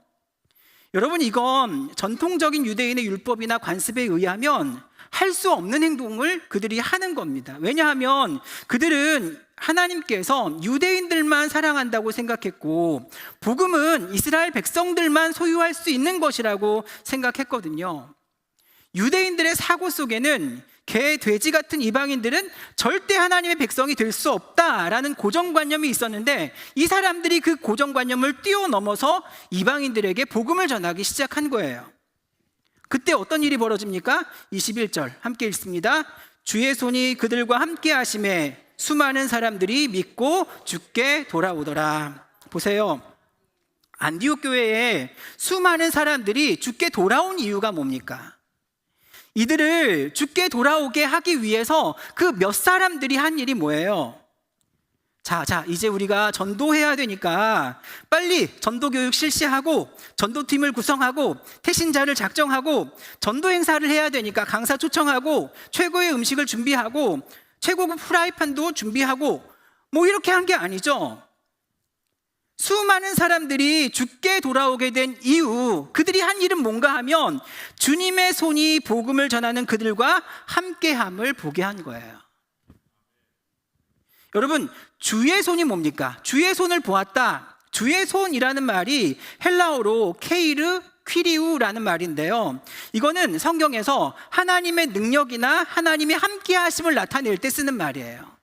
여러분, 이건 전통적인 유대인의 율법이나 관습에 의하면 할 수 없는 행동을 그들이 하는 겁니다. 왜냐하면 그들은 하나님께서 유대인들만 사랑한다고 생각했고 복음은 이스라엘 백성들만 소유할 수 있는 것이라고 생각했거든요. 유대인들의 사고 속에는 개, 돼지 같은 이방인들은 절대 하나님의 백성이 될 수 없다라는 고정관념이 있었는데 이 사람들이 그 고정관념을 뛰어넘어서 이방인들에게 복음을 전하기 시작한 거예요. 그때 어떤 일이 벌어집니까? 21절 함께 읽습니다. 주의 손이 그들과 함께 하심에 수많은 사람들이 믿고 주께 돌아오더라. 보세요. 안디옥 교회에 수많은 사람들이 주께 돌아온 이유가 뭡니까? 이들을 주께 돌아오게 하기 위해서 그 몇 사람들이 한 일이 뭐예요? 자, 이제 우리가 전도해야 되니까 빨리 전도 교육 실시하고 전도팀을 구성하고 태신자를 작정하고 전도 행사를 해야 되니까 강사 초청하고 최고의 음식을 준비하고 최고급 프라이팬도 준비하고 뭐 이렇게 한 게 아니죠. 수많은 사람들이 주께 돌아오게 된 이유, 그들이 한 일은 뭔가 하면 주님의 손이 복음을 전하는 그들과 함께함을 보게 한 거예요. 여러분, 주의 손이 뭡니까? 주의 손을 보았다. 주의 손이라는 말이 헬라어로 케이르 퀴리우라는 말인데요. 이거는 성경에서 하나님의 능력이나 하나님의 함께하심을 나타낼 때 쓰는 말이에요.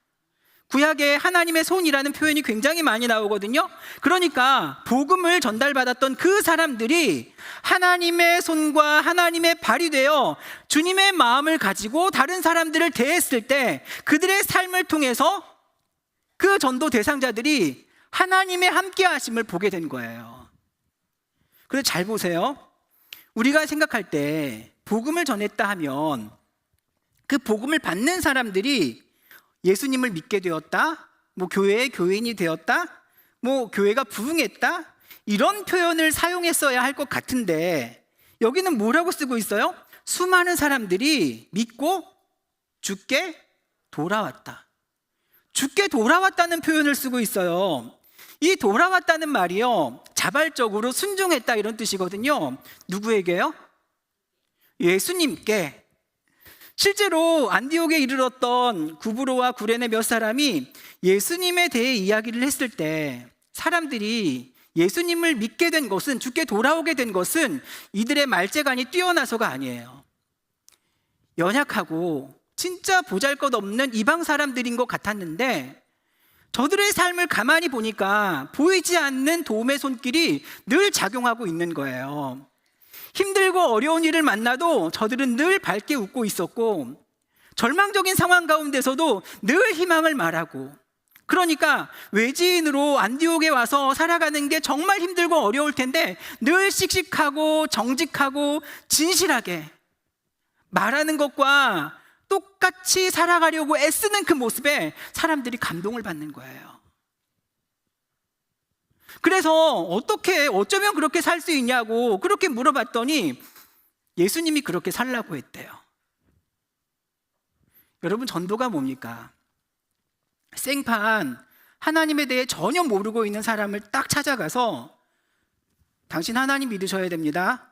구약에 하나님의 손이라는 표현이 굉장히 많이 나오거든요. 그러니까 복음을 전달받았던 그 사람들이 하나님의 손과 하나님의 발이 되어 주님의 마음을 가지고 다른 사람들을 대했을 때 그들의 삶을 통해서 그 전도 대상자들이 하나님의 함께하심을 보게 된 거예요. 그래서 잘 보세요. 우리가 생각할 때 복음을 전했다 하면 그 복음을 받는 사람들이 예수님을 믿게 되었다, 뭐 교회의 교인이 되었다, 뭐 교회가 부흥했다, 이런 표현을 사용했어야 할 것 같은데 여기는 뭐라고 쓰고 있어요? 수많은 사람들이 믿고 주께 돌아왔다. 주께 돌아왔다는 표현을 쓰고 있어요. 이 돌아왔다는 말이요, 자발적으로 순종했다 이런 뜻이거든요. 누구에게요? 예수님께. 실제로 안디옥에 이르렀던 구브로와 구레네 몇 사람이 예수님에 대해 이야기를 했을 때 사람들이 예수님을 믿게 된 것은, 주께 돌아오게 된 것은 이들의 말재간이 뛰어나서가 아니에요. 연약하고 진짜 보잘것없는 이방 사람들인 것 같았는데 저들의 삶을 가만히 보니까 보이지 않는 도움의 손길이 늘 작용하고 있는 거예요. 힘들고 어려운 일을 만나도 저들은 늘 밝게 웃고 있었고 절망적인 상황 가운데서도 늘 희망을 말하고, 그러니까 외지인으로 안디옥에 와서 살아가는 게 정말 힘들고 어려울 텐데 늘 씩씩하고 정직하고 진실하게 말하는 것과 똑같이 살아가려고 애쓰는 그 모습에 사람들이 감동을 받는 거예요. 그래서 어쩌면 그렇게 살 수 있냐고 그렇게 물어봤더니 예수님이 그렇게 살라고 했대요. 여러분, 전도가 뭡니까? 생판 하나님에 대해 전혀 모르고 있는 사람을 딱 찾아가서 당신 하나님 믿으셔야 됩니다.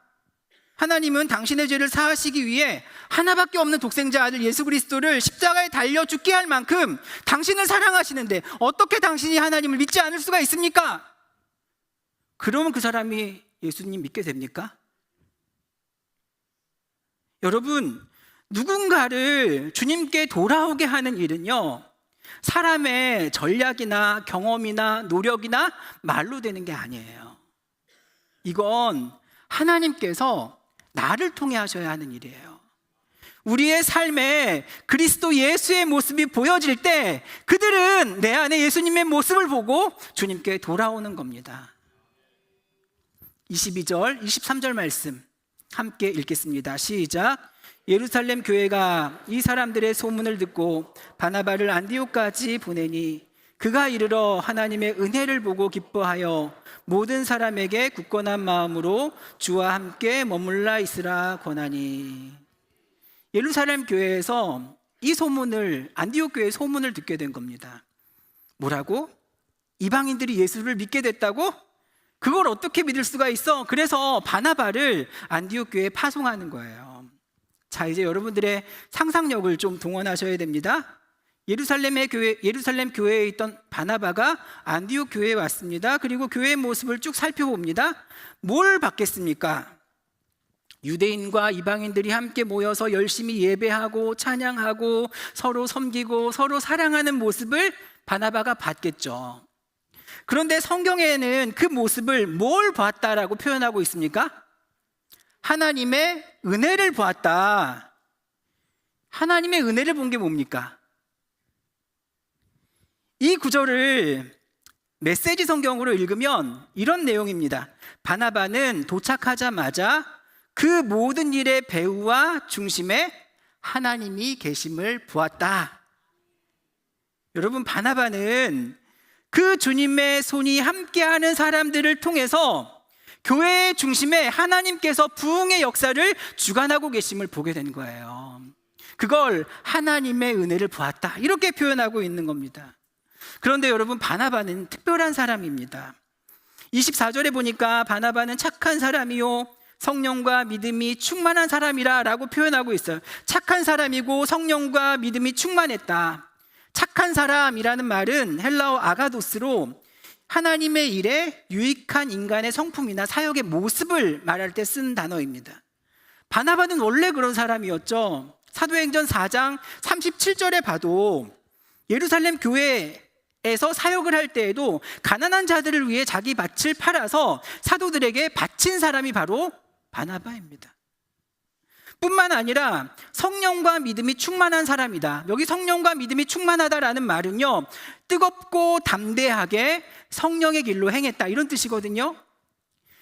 하나님은 당신의 죄를 사하시기 위해 하나밖에 없는 독생자 아들 예수 그리스도를 십자가에 달려 죽게 할 만큼 당신을 사랑하시는데 어떻게 당신이 하나님을 믿지 않을 수가 있습니까? 그러면 그 사람이 예수님 믿게 됩니까? 여러분, 누군가를 주님께 돌아오게 하는 일은요, 사람의 전략이나 경험이나 노력이나 말로 되는 게 아니에요. 이건 하나님께서 나를 통해 하셔야 하는 일이에요. 우리의 삶에 그리스도 예수의 모습이 보여질 때 그들은 내 안에 예수님의 모습을 보고 주님께 돌아오는 겁니다. 22절, 23절 말씀 함께 읽겠습니다. 시작. 예루살렘 교회가 이 사람들의 소문을 듣고 바나바를 안디옥까지 보내니 그가 이르러 하나님의 은혜를 보고 기뻐하여 모든 사람에게 굳건한 마음으로 주와 함께 머물라 있으라 권하니. 예루살렘 교회에서 이 소문을, 안디옥 교회의 소문을 듣게 된 겁니다. 뭐라고? 이방인들이 예수를 믿게 됐다고? 그걸 어떻게 믿을 수가 있어? 그래서 바나바를 안디옥 교회에 파송하는 거예요. 자, 이제 여러분들의 상상력을 좀 동원하셔야 됩니다. 예루살렘 교회에 있던 바나바가 안디옥 교회에 왔습니다. 그리고 교회의 모습을 쭉 살펴봅니다. 뭘 받겠습니까? 유대인과 이방인들이 함께 모여서 열심히 예배하고 찬양하고 서로 섬기고 서로 사랑하는 모습을 바나바가 봤겠죠. 그런데 성경에는 그 모습을 뭘 봤다라고 표현하고 있습니까? 하나님의 은혜를 보았다. 하나님의 은혜를 본 게 뭡니까? 이 구절을 메시지 성경으로 읽으면 이런 내용입니다. 바나바는 도착하자마자 그 모든 일의 배후와 중심에 하나님이 계심을 보았다. 여러분, 바나바는 그 주님의 손이 함께하는 사람들을 통해서 교회의 중심에 하나님께서 부흥의 역사를 주관하고 계심을 보게 된 거예요. 그걸 하나님의 은혜를 보았다, 이렇게 표현하고 있는 겁니다. 그런데 여러분, 바나바는 특별한 사람입니다. 24절에 보니까 바나바는 착한 사람이요 성령과 믿음이 충만한 사람이라 라고 표현하고 있어요. 착한 사람이고 성령과 믿음이 충만했다. 착한 사람이라는 말은 헬라어 아가도스로 하나님의 일에 유익한 인간의 성품이나 사역의 모습을 말할 때 쓴 단어입니다. 바나바는 원래 그런 사람이었죠. 사도행전 4장 37절에 봐도 예루살렘 교회에서 사역을 할 때에도 가난한 자들을 위해 자기 밭을 팔아서 사도들에게 바친 사람이 바로 바나바입니다. 뿐만 아니라 성령과 믿음이 충만한 사람이다. 여기 성령과 믿음이 충만하다라는 말은요, 뜨겁고 담대하게 성령의 길로 행했다, 이런 뜻이거든요.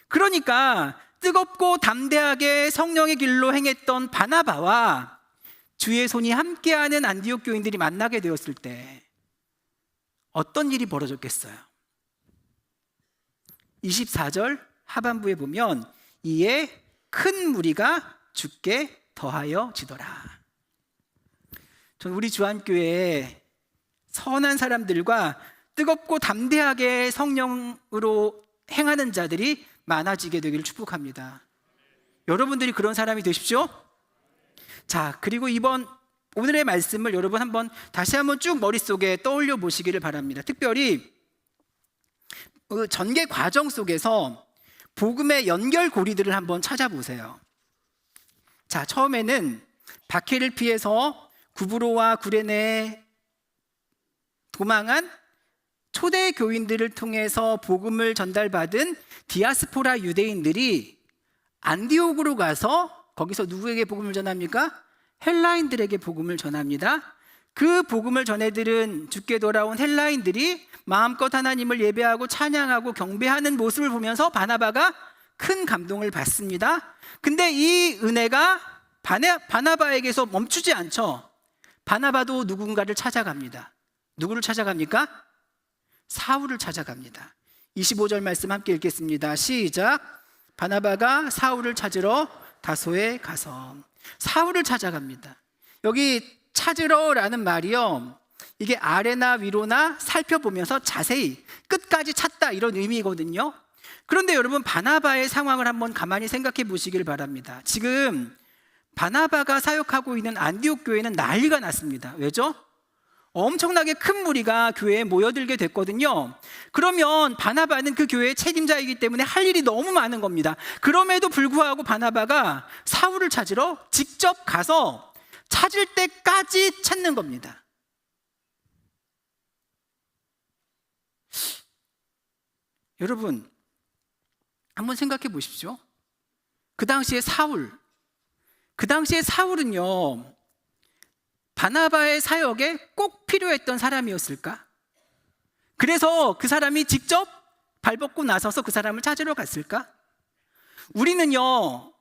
그러니까 뜨겁고 담대하게 성령의 길로 행했던 바나바와 주의 손이 함께하는 안디옥 교인들이 만나게 되었을 때 어떤 일이 벌어졌겠어요? 24절 하반부에 보면 이에 큰 무리가 주께 더하여 지더라. 전 우리 주안교회에 선한 사람들과 뜨겁고 담대하게 성령으로 행하는 자들이 많아지게 되기를 축복합니다. 여러분들이 그런 사람이 되십시오. 자, 그리고 오늘의 말씀을 여러분 다시 한번 쭉 머릿속에 떠올려 보시기를 바랍니다. 특별히 그 전개 과정 속에서 복음의 연결고리들을 한번 찾아보세요. 자, 처음에는 박해를 피해서 구브로와 구레네에 도망한 초대 교인들을 통해서 복음을 전달받은 디아스포라 유대인들이 안디옥으로 가서 거기서 누구에게 복음을 전합니까? 헬라인들에게 복음을 전합니다. 그 복음을 전해들은 주께 돌아온 헬라인들이 마음껏 하나님을 예배하고 찬양하고 경배하는 모습을 보면서 바나바가 큰 감동을 받습니다. 근데 이 은혜가 바나바에게서 멈추지 않죠. 바나바도 누군가를 찾아갑니다. 누구를 찾아갑니까? 사울을 찾아갑니다. 25절 말씀 함께 읽겠습니다. 시작. 바나바가 사울을 찾으러 다소에 가서. 사울을 찾아갑니다. 여기 찾으러라는 말이요, 이게 아래나 위로나 살펴보면서 자세히 끝까지 찾다, 이런 의미거든요. 그런데 여러분, 바나바의 상황을 한번 가만히 생각해 보시길 바랍니다. 지금 바나바가 사역하고 있는 안디옥 교회는 난리가 났습니다. 왜죠? 엄청나게 큰 무리가 교회에 모여들게 됐거든요. 그러면 바나바는 그 교회의 책임자이기 때문에 할 일이 너무 많은 겁니다. 그럼에도 불구하고 바나바가 사울을 찾으러 직접 가서 찾을 때까지 찾는 겁니다. 여러분, 한번 생각해 보십시오. 그 당시에 사울은요, 바나바의 사역에 꼭 필요했던 사람이었을까? 그래서 그 사람이 직접 발벗고 나서서 그 사람을 찾으러 갔을까? 우리는요,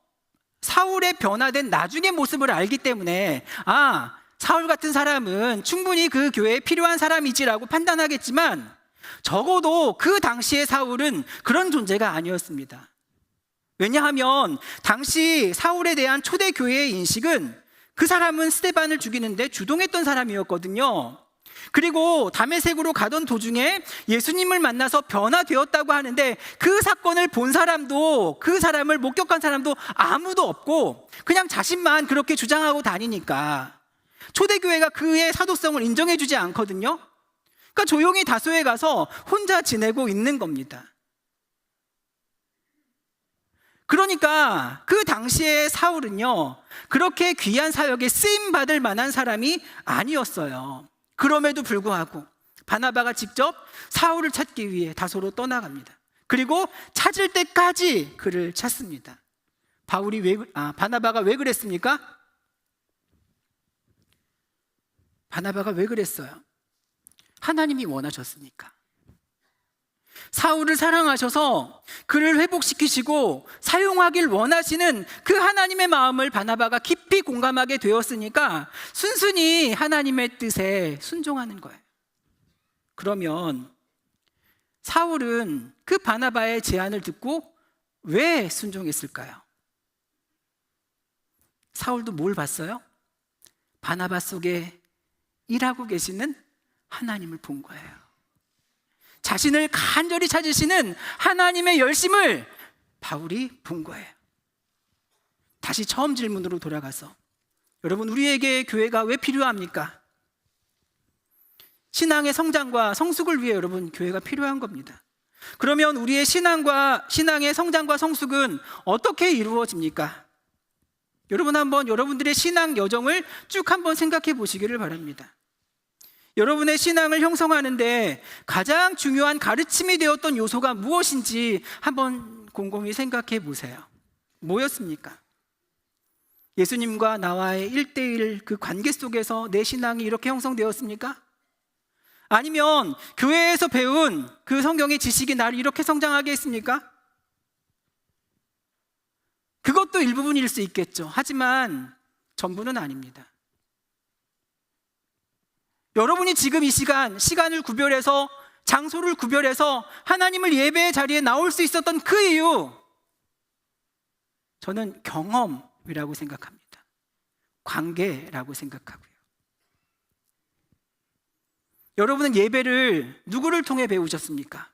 사울의 변화된 나중의 모습을 알기 때문에 사울 같은 사람은 충분히 그 교회에 필요한 사람이지라고 판단하겠지만, 적어도 그 당시의 사울은 그런 존재가 아니었습니다. 왜냐하면 당시 사울에 대한 초대 교회의 인식은 그 사람은 스데반을 죽이는데 주동했던 사람이었거든요. 그리고 다메섹으로 가던 도중에 예수님을 만나서 변화되었다고 하는데 그 사건을 본 사람도, 그 사람을 목격한 사람도 아무도 없고 그냥 자신만 그렇게 주장하고 다니니까 초대교회가 그의 사도성을 인정해주지 않거든요. 그러니까 조용히 다소에 가서 혼자 지내고 있는 겁니다. 그러니까 그 당시에 사울은요, 그렇게 귀한 사역에 쓰임받을 만한 사람이 아니었어요. 그럼에도 불구하고 바나바가 직접 사울을 찾기 위해 다소로 떠나갑니다. 그리고 찾을 때까지 그를 찾습니다. 바나바가 왜 그랬습니까? 바나바가 왜 그랬어요? 하나님이 원하셨으니까. 사울을 사랑하셔서 그를 회복시키시고 사용하길 원하시는 그 하나님의 마음을 바나바가 깊이 공감하게 되었으니까 순순히 하나님의 뜻에 순종하는 거예요. 그러면 사울은 그 바나바의 제안을 듣고 왜 순종했을까요? 사울도 뭘 봤어요? 바나바 속에 일하고 계시는 하나님을 본 거예요. 자신을 간절히 찾으시는 하나님의 열심을 바울이 본 거예요. 다시 처음 질문으로 돌아가서, 여러분, 우리에게 교회가 왜 필요합니까? 신앙의 성장과 성숙을 위해 여러분, 교회가 필요한 겁니다. 그러면 우리의 신앙의 성장과 성숙은 어떻게 이루어집니까? 여러분 한번 여러분들의 신앙 여정을 쭉 한번 생각해 보시기를 바랍니다. 여러분의 신앙을 형성하는데 가장 중요한 가르침이 되었던 요소가 무엇인지 한번 곰곰이 생각해 보세요. 뭐였습니까? 예수님과 나와의 1:1 그 관계 속에서 내 신앙이 이렇게 형성되었습니까? 아니면 교회에서 배운 그 성경의 지식이 나를 이렇게 성장하게 했습니까? 그것도 일부분일 수 있겠죠. 하지만 전부는 아닙니다. 여러분이 지금 이 시간을 구별해서, 장소를 구별해서 하나님을 예배의 자리에 나올 수 있었던 그 이유, 저는 경험이라고 생각합니다. 관계라고 생각하고요. 여러분은 예배를 누구를 통해 배우셨습니까?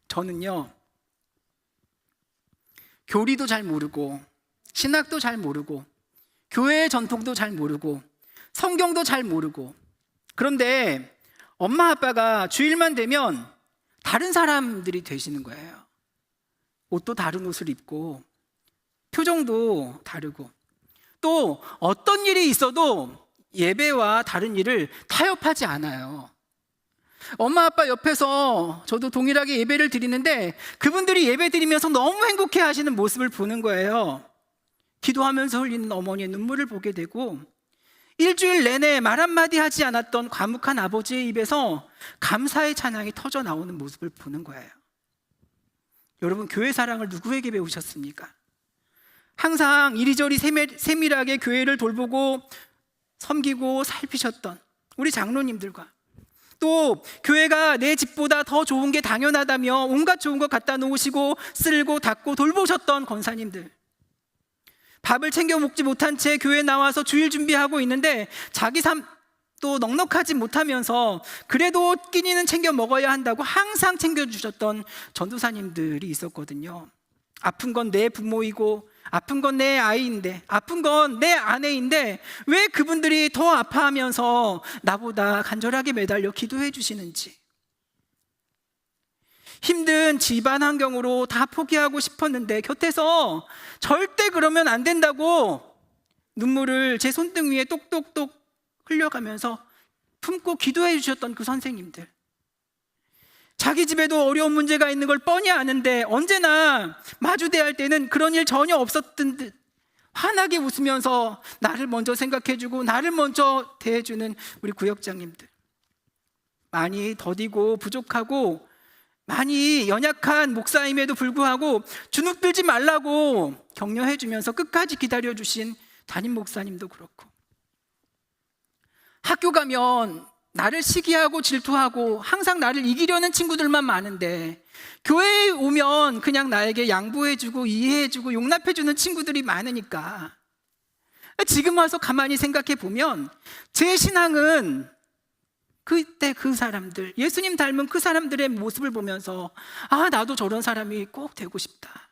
저는요, 교리도 잘 모르고 신학도 잘 모르고 교회의 전통도 잘 모르고 성경도 잘 모르고, 그런데 엄마 아빠가 주일만 되면 다른 사람들이 되시는 거예요. 옷도 다른 옷을 입고 표정도 다르고, 또 어떤 일이 있어도 예배와 다른 일을 타협하지 않아요. 엄마 아빠 옆에서 저도 동일하게 예배를 드리는데 그분들이 예배 드리면서 너무 행복해 하시는 모습을 보는 거예요. 기도하면서 흘리는 어머니의 눈물을 보게 되고, 일주일 내내 말 한마디 하지 않았던 과묵한 아버지의 입에서 감사의 찬양이 터져 나오는 모습을 보는 거예요. 여러분, 교회 사랑을 누구에게 배우셨습니까? 항상 이리저리 세밀하게 교회를 돌보고 섬기고 살피셨던 우리 장로님들과, 또 교회가 내 집보다 더 좋은 게 당연하다며 온갖 좋은 거 갖다 놓으시고 쓸고 닦고 돌보셨던 권사님들, 밥을 챙겨 먹지 못한 채 교회에 나와서 주일 준비하고 있는데 자기 삶도 넉넉하지 못하면서 그래도 끼니는 챙겨 먹어야 한다고 항상 챙겨주셨던 전도사님들이 있었거든요. 아픈 건 내 부모이고, 아픈 건 내 아이인데, 아픈 건 내 아내인데 왜 그분들이 더 아파하면서 나보다 간절하게 매달려 기도해 주시는지. 힘든 집안 환경으로 다 포기하고 싶었는데 곁에서 절대 그러면 안 된다고 눈물을 제 손등 위에 똑똑똑 흘려가면서 품고 기도해 주셨던 그 선생님들, 자기 집에도 어려운 문제가 있는 걸 뻔히 아는데 언제나 마주대할 때는 그런 일 전혀 없었던 듯 환하게 웃으면서 나를 먼저 생각해주고 나를 먼저 대해주는 우리 구역장님들, 많이 더디고 부족하고 많이 연약한 목사임에도 불구하고 주눅들지 말라고 격려해주면서 끝까지 기다려주신 담임 목사님도 그렇고, 학교 가면 나를 시기하고 질투하고 항상 나를 이기려는 친구들만 많은데 교회에 오면 그냥 나에게 양보해주고 이해해주고 용납해주는 친구들이 많으니까, 지금 와서 가만히 생각해 보면 제 신앙은 그때 그 사람들, 예수님 닮은 그 사람들의 모습을 보면서 아, 나도 저런 사람이 꼭 되고 싶다,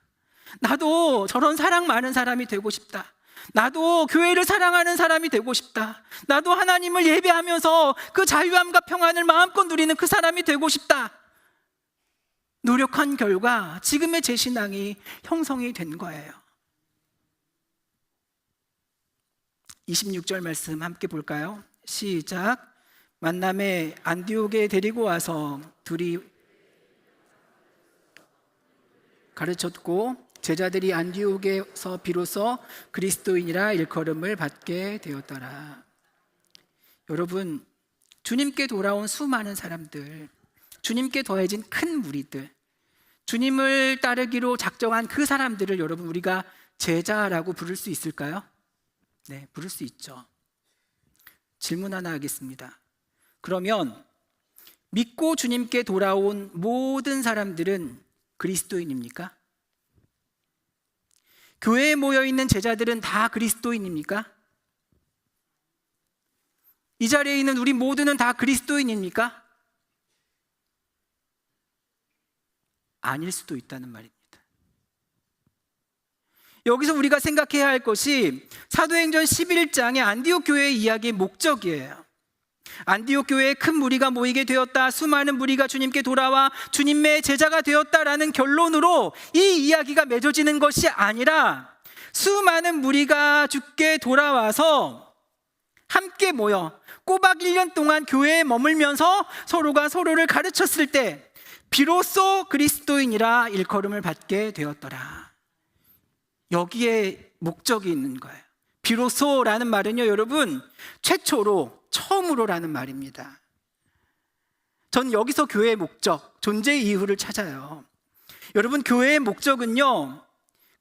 나도 저런 사랑 많은 사람이 되고 싶다, 나도 교회를 사랑하는 사람이 되고 싶다, 나도 하나님을 예배하면서 그 자유함과 평안을 마음껏 누리는 그 사람이 되고 싶다. 노력한 결과 지금의 제 신앙이 형성이 된 거예요. 26절 말씀 함께 볼까요? 시작. 만남에 안디옥에 데리고 와서 둘이 가르쳤고 제자들이 안디옥에서 비로소 그리스도인이라 일컬음을 받게 되었더라. 여러분, 주님께 돌아온 수많은 사람들, 주님께 더해진 큰 무리들, 주님을 따르기로 작정한 그 사람들을 여러분 우리가 제자라고 부를 수 있을까요? 네, 부를 수 있죠. 질문 하나 하겠습니다. 그러면 믿고 주님께 돌아온 모든 사람들은 그리스도인입니까? 교회에 모여있는 제자들은 다 그리스도인입니까? 이 자리에 있는 우리 모두는 다 그리스도인입니까? 아닐 수도 있다는 말입니다. 여기서 우리가 생각해야 할 것이 사도행전 11장의 안디옥 교회의 이야기의 목적이에요. 안디옥 교회에 큰 무리가 모이게 되었다. 수많은 무리가 주님께 돌아와 주님의 제자가 되었다라는 결론으로 이 이야기가 맺어지는 것이 아니라 수많은 무리가 주께 돌아와서 함께 모여 꼬박 1년 동안 교회에 머물면서 서로가 서로를 가르쳤을 때 비로소 그리스도인이라 일컬음을 받게 되었더라. 여기에 목적이 있는 거예요. 비로소라는 말은요, 여러분, 최초로, 처음으로라는 말입니다. 전 여기서 교회의 목적, 존재 이유를 찾아요. 여러분, 교회의 목적은요,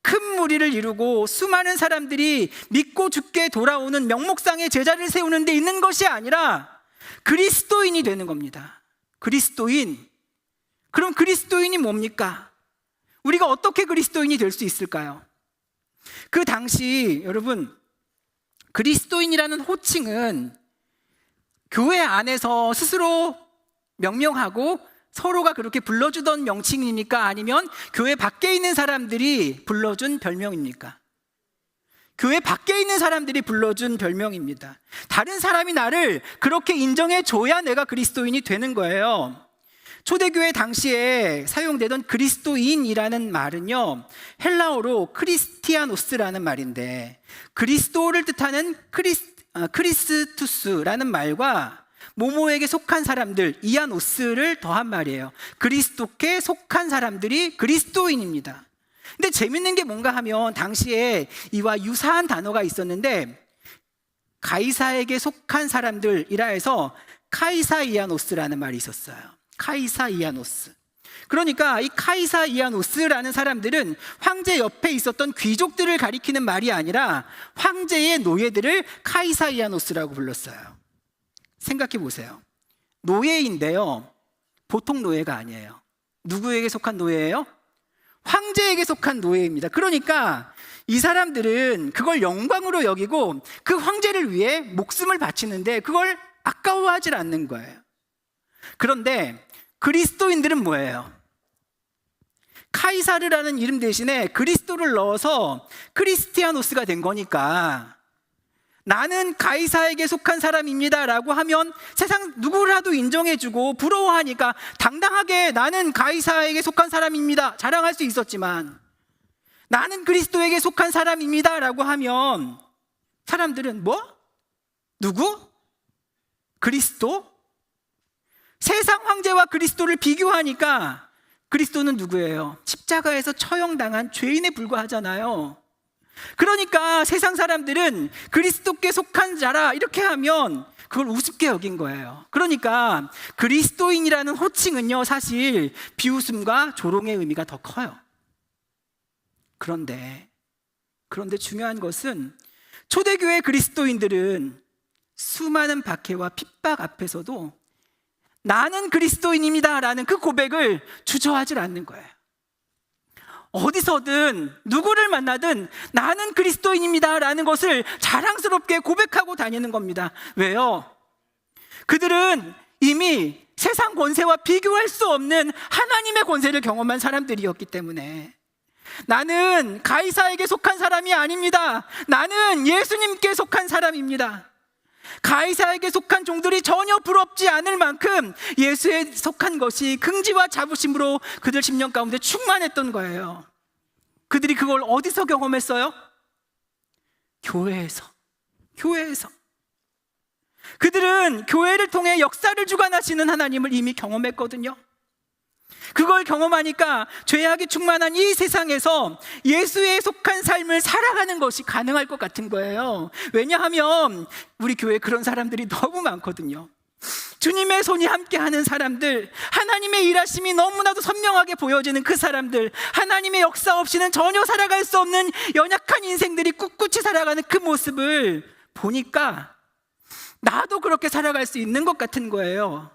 큰 무리를 이루고 수많은 사람들이 믿고 죽게 돌아오는 명목상의 제자를 세우는 데 있는 것이 아니라 그리스도인이 되는 겁니다. 그리스도인. 그럼 그리스도인이 뭡니까? 우리가 어떻게 그리스도인이 될 수 있을까요? 그 당시 여러분, 그리스도인이라는 호칭은 교회 안에서 스스로 명명하고 서로가 그렇게 불러주던 명칭입니까? 아니면 교회 밖에 있는 사람들이 불러준 별명입니까? 교회 밖에 있는 사람들이 불러준 별명입니다. 다른 사람이 나를 그렇게 인정해 줘야 내가 그리스도인이 되는 거예요. 초대교회 당시에 사용되던 그리스도인이라는 말은요, 헬라어로 크리스티아노스라는 말인데, 그리스도를 뜻하는 크리스투스라는 말과 모모에게 속한 사람들, 이아노스를 더한 말이에요. 그리스도께 속한 사람들이 그리스도인입니다. 근데 재밌는 게 뭔가 하면 당시에 이와 유사한 단어가 있었는데, 가이사에게 속한 사람들이라 해서 카이사이아노스라는 말이 있었어요. 카이사이아노스. 그러니까 이 카이사이아노스라는 사람들은 황제 옆에 있었던 귀족들을 가리키는 말이 아니라 황제의 노예들을 카이사이아노스라고 불렀어요. 생각해 보세요. 노예인데요, 보통 노예가 아니에요. 누구에게 속한 노예예요? 황제에게 속한 노예입니다. 그러니까 이 사람들은 그걸 영광으로 여기고 그 황제를 위해 목숨을 바치는데 그걸 아까워하지 않는 거예요. 그런데 그리스도인들은 뭐예요? 카이사르라는 이름 대신에 그리스도를 넣어서 크리스티아노스가 된 거니까, 나는 가이사에게 속한 사람입니다 라고 하면 세상 누구라도 인정해주고 부러워하니까 당당하게 나는 가이사에게 속한 사람입니다 자랑할 수 있었지만, 나는 그리스도에게 속한 사람입니다 라고 하면 사람들은 뭐? 누구? 그리스도? 세상 황제와 그리스도를 비교하니까 그리스도는 누구예요? 십자가에서 처형당한 죄인에 불과하잖아요. 그러니까 세상 사람들은 그리스도께 속한 자라 이렇게 하면 그걸 우습게 여긴 거예요. 그러니까 그리스도인이라는 호칭은요, 사실 비웃음과 조롱의 의미가 더 커요. 그런데 중요한 것은 초대교회 그리스도인들은 수많은 박해와 핍박 앞에서도 나는 그리스도인입니다 라는 그 고백을 주저하지 않는 거예요. 어디서든 누구를 만나든 나는 그리스도인입니다 라는 것을 자랑스럽게 고백하고 다니는 겁니다. 왜요? 그들은 이미 세상 권세와 비교할 수 없는 하나님의 권세를 경험한 사람들이었기 때문에, 나는 가이사에게 속한 사람이 아닙니다, 나는 예수님께 속한 사람입니다. 가이사에게 속한 종들이 전혀 부럽지 않을 만큼 예수에 속한 것이 긍지와 자부심으로 그들 심령 가운데 충만했던 거예요. 그들이 그걸 어디서 경험했어요? 교회에서. 그들은 교회를 통해 역사를 주관하시는 하나님을 이미 경험했거든요. 그걸 경험하니까 죄악이 충만한 이 세상에서 예수에 속한 삶을 살아가는 것이 가능할 것 같은 거예요. 왜냐하면 우리 교회에 그런 사람들이 너무 많거든요. 주님의 손이 함께하는 사람들, 하나님의 일하심이 너무나도 선명하게 보여지는 그 사람들, 하나님의 역사 없이는 전혀 살아갈 수 없는 연약한 인생들이 꿋꿋이 살아가는 그 모습을 보니까 나도 그렇게 살아갈 수 있는 것 같은 거예요.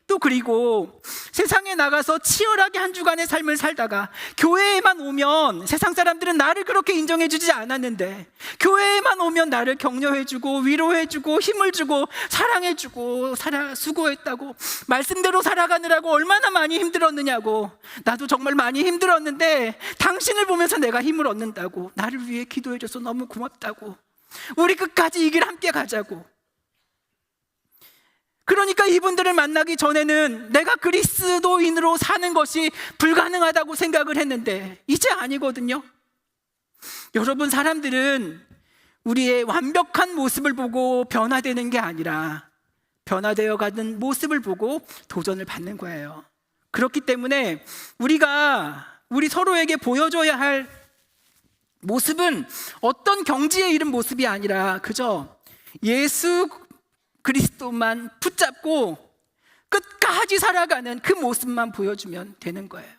또 그리고 세상에 나가서 치열하게 한 주간의 삶을 살다가 교회에만 오면 세상 사람들은 나를 그렇게 인정해주지 않았는데, 교회에만 오면 나를 격려해주고 위로해주고 힘을 주고 사랑해주고 수고했다고, 말씀대로 살아가느라고 얼마나 많이 힘들었느냐고, 나도 정말 많이 힘들었는데 당신을 보면서 내가 힘을 얻는다고, 나를 위해 기도해줘서 너무 고맙다고, 우리 끝까지 이 길 함께 가자고. 그러니까 이분들을 만나기 전에는 내가 그리스도인으로 사는 것이 불가능하다고 생각을 했는데 이제 아니거든요. 여러분, 사람들은 우리의 완벽한 모습을 보고 변화되는 게 아니라 변화되어 가는 모습을 보고 도전을 받는 거예요. 그렇기 때문에 우리 서로에게 보여줘야 할 모습은 어떤 경지에 이른 모습이 아니라 그저 예수 그리스도만 붙잡고 끝까지 살아가는 그 모습만 보여주면 되는 거예요.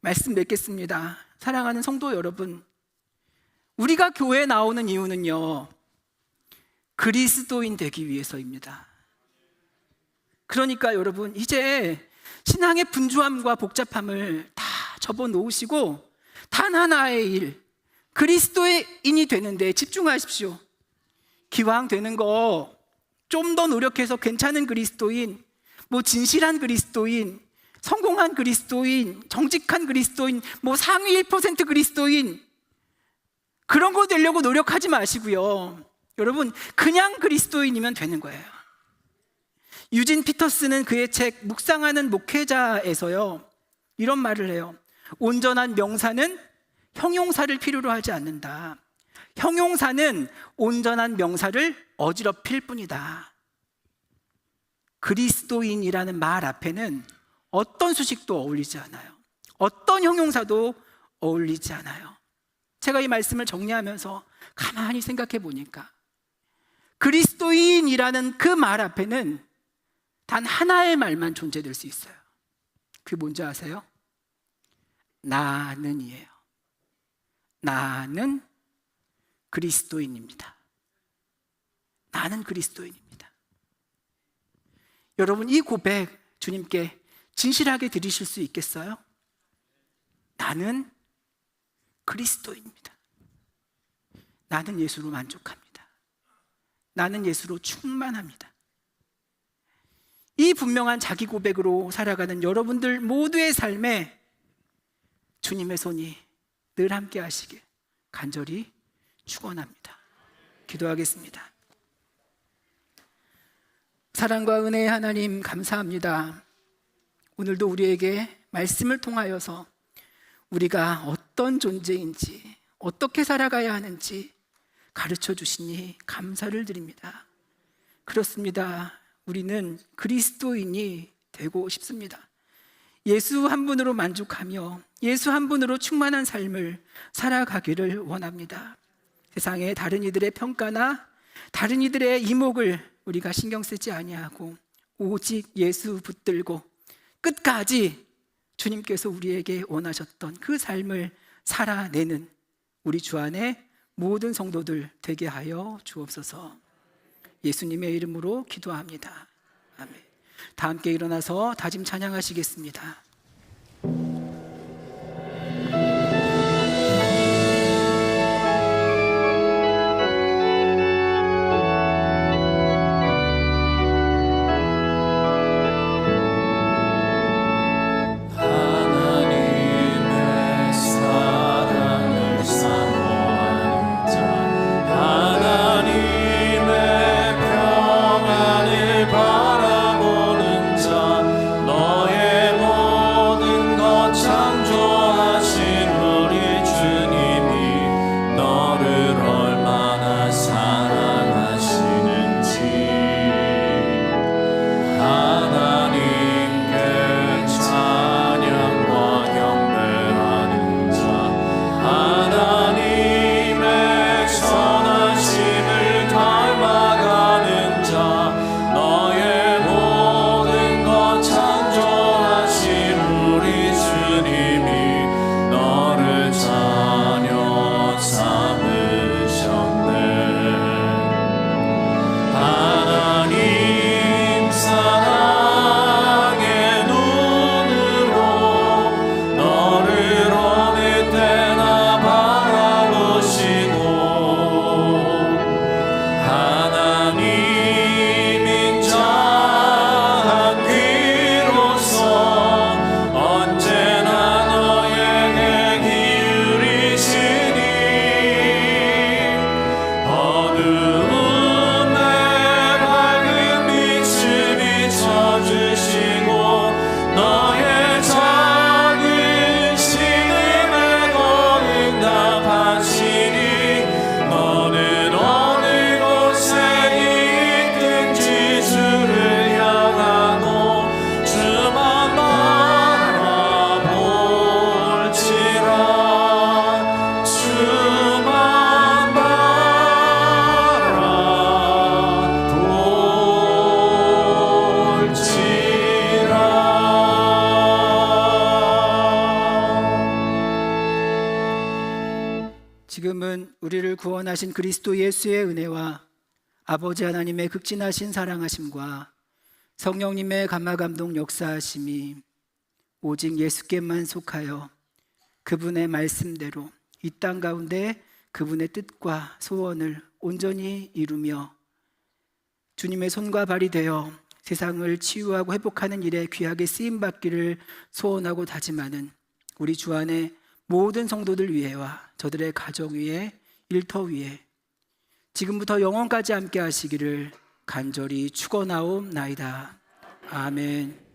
말씀 맺겠습니다. 사랑하는 성도 여러분, 우리가 교회에 나오는 이유는요, 그리스도인 되기 위해서입니다. 그러니까 여러분, 이제 신앙의 분주함과 복잡함을 다 접어놓으시고 단 하나의 일, 그리스도인이 되는데 집중하십시오. 기왕 되는 거 좀 더 노력해서 괜찮은 그리스도인, 진실한 그리스도인, 성공한 그리스도인, 정직한 그리스도인, 상위 1% 그리스도인, 그런 거 되려고 노력하지 마시고요. 여러분, 그냥 그리스도인이면 되는 거예요. 유진 피터스는 그의 책 묵상하는 목회자에서요, 이런 말을 해요. 온전한 명사는 형용사를 필요로 하지 않는다. 형용사는 온전한 명사를 어지럽힐 뿐이다. 그리스도인이라는 말 앞에는 어떤 수식도 어울리지 않아요. 어떤 형용사도 어울리지 않아요. 제가 이 말씀을 정리하면서 가만히 생각해 보니까 그리스도인이라는 그 말 앞에는 단 하나의 말만 존재될 수 있어요. 그게 뭔지 아세요? 나는이에요. 나는 그리스도인입니다. 나는 그리스도인입니다. 여러분, 이 고백 주님께 진실하게 드리실 수 있겠어요? 나는 그리스도입니다. 나는 예수로 만족합니다. 나는 예수로 충만합니다. 이 분명한 자기 고백으로 살아가는 여러분들 모두의 삶에 주님의 손이 늘 함께 하시길 간절히 축원합니다. 기도하겠습니다. 사랑과 은혜의 하나님, 감사합니다. 오늘도 우리에게 말씀을 통하여서 우리가 어떤 존재인지, 어떻게 살아가야 하는지 가르쳐 주시니 감사를 드립니다. 그렇습니다. 우리는 그리스도인이 되고 싶습니다. 예수 한 분으로 만족하며 예수 한 분으로 충만한 삶을 살아가기를 원합니다. 세상의 다른 이들의 평가나 다른 이들의 이목을 우리가 신경 쓰지 아니하고 오직 예수 붙들고 끝까지 주님께서 우리에게 원하셨던 그 삶을 살아내는 우리 주 안에 모든 성도들 되게 하여 주옵소서. 예수님의 이름으로 기도합니다. 아멘. 다 함께 일어나서 다짐 찬양하시겠습니다. 어두움에 밝은 구원하신 그리스도 예수의 은혜와 아버지 하나님의 극진하신 사랑하심과 성령님의 감화감동 역사하심이 오직 예수께만 속하여 그분의 말씀대로 이 땅 가운데 그분의 뜻과 소원을 온전히 이루며 주님의 손과 발이 되어 세상을 치유하고 회복하는 일에 귀하게 쓰임받기를 소원하고 다짐하는 우리 주 안의 모든 성도들 위에와 저들의 가정 위에 일터 위에 지금부터 영원까지 함께 하시기를 간절히 축원하옵나이다. 아멘.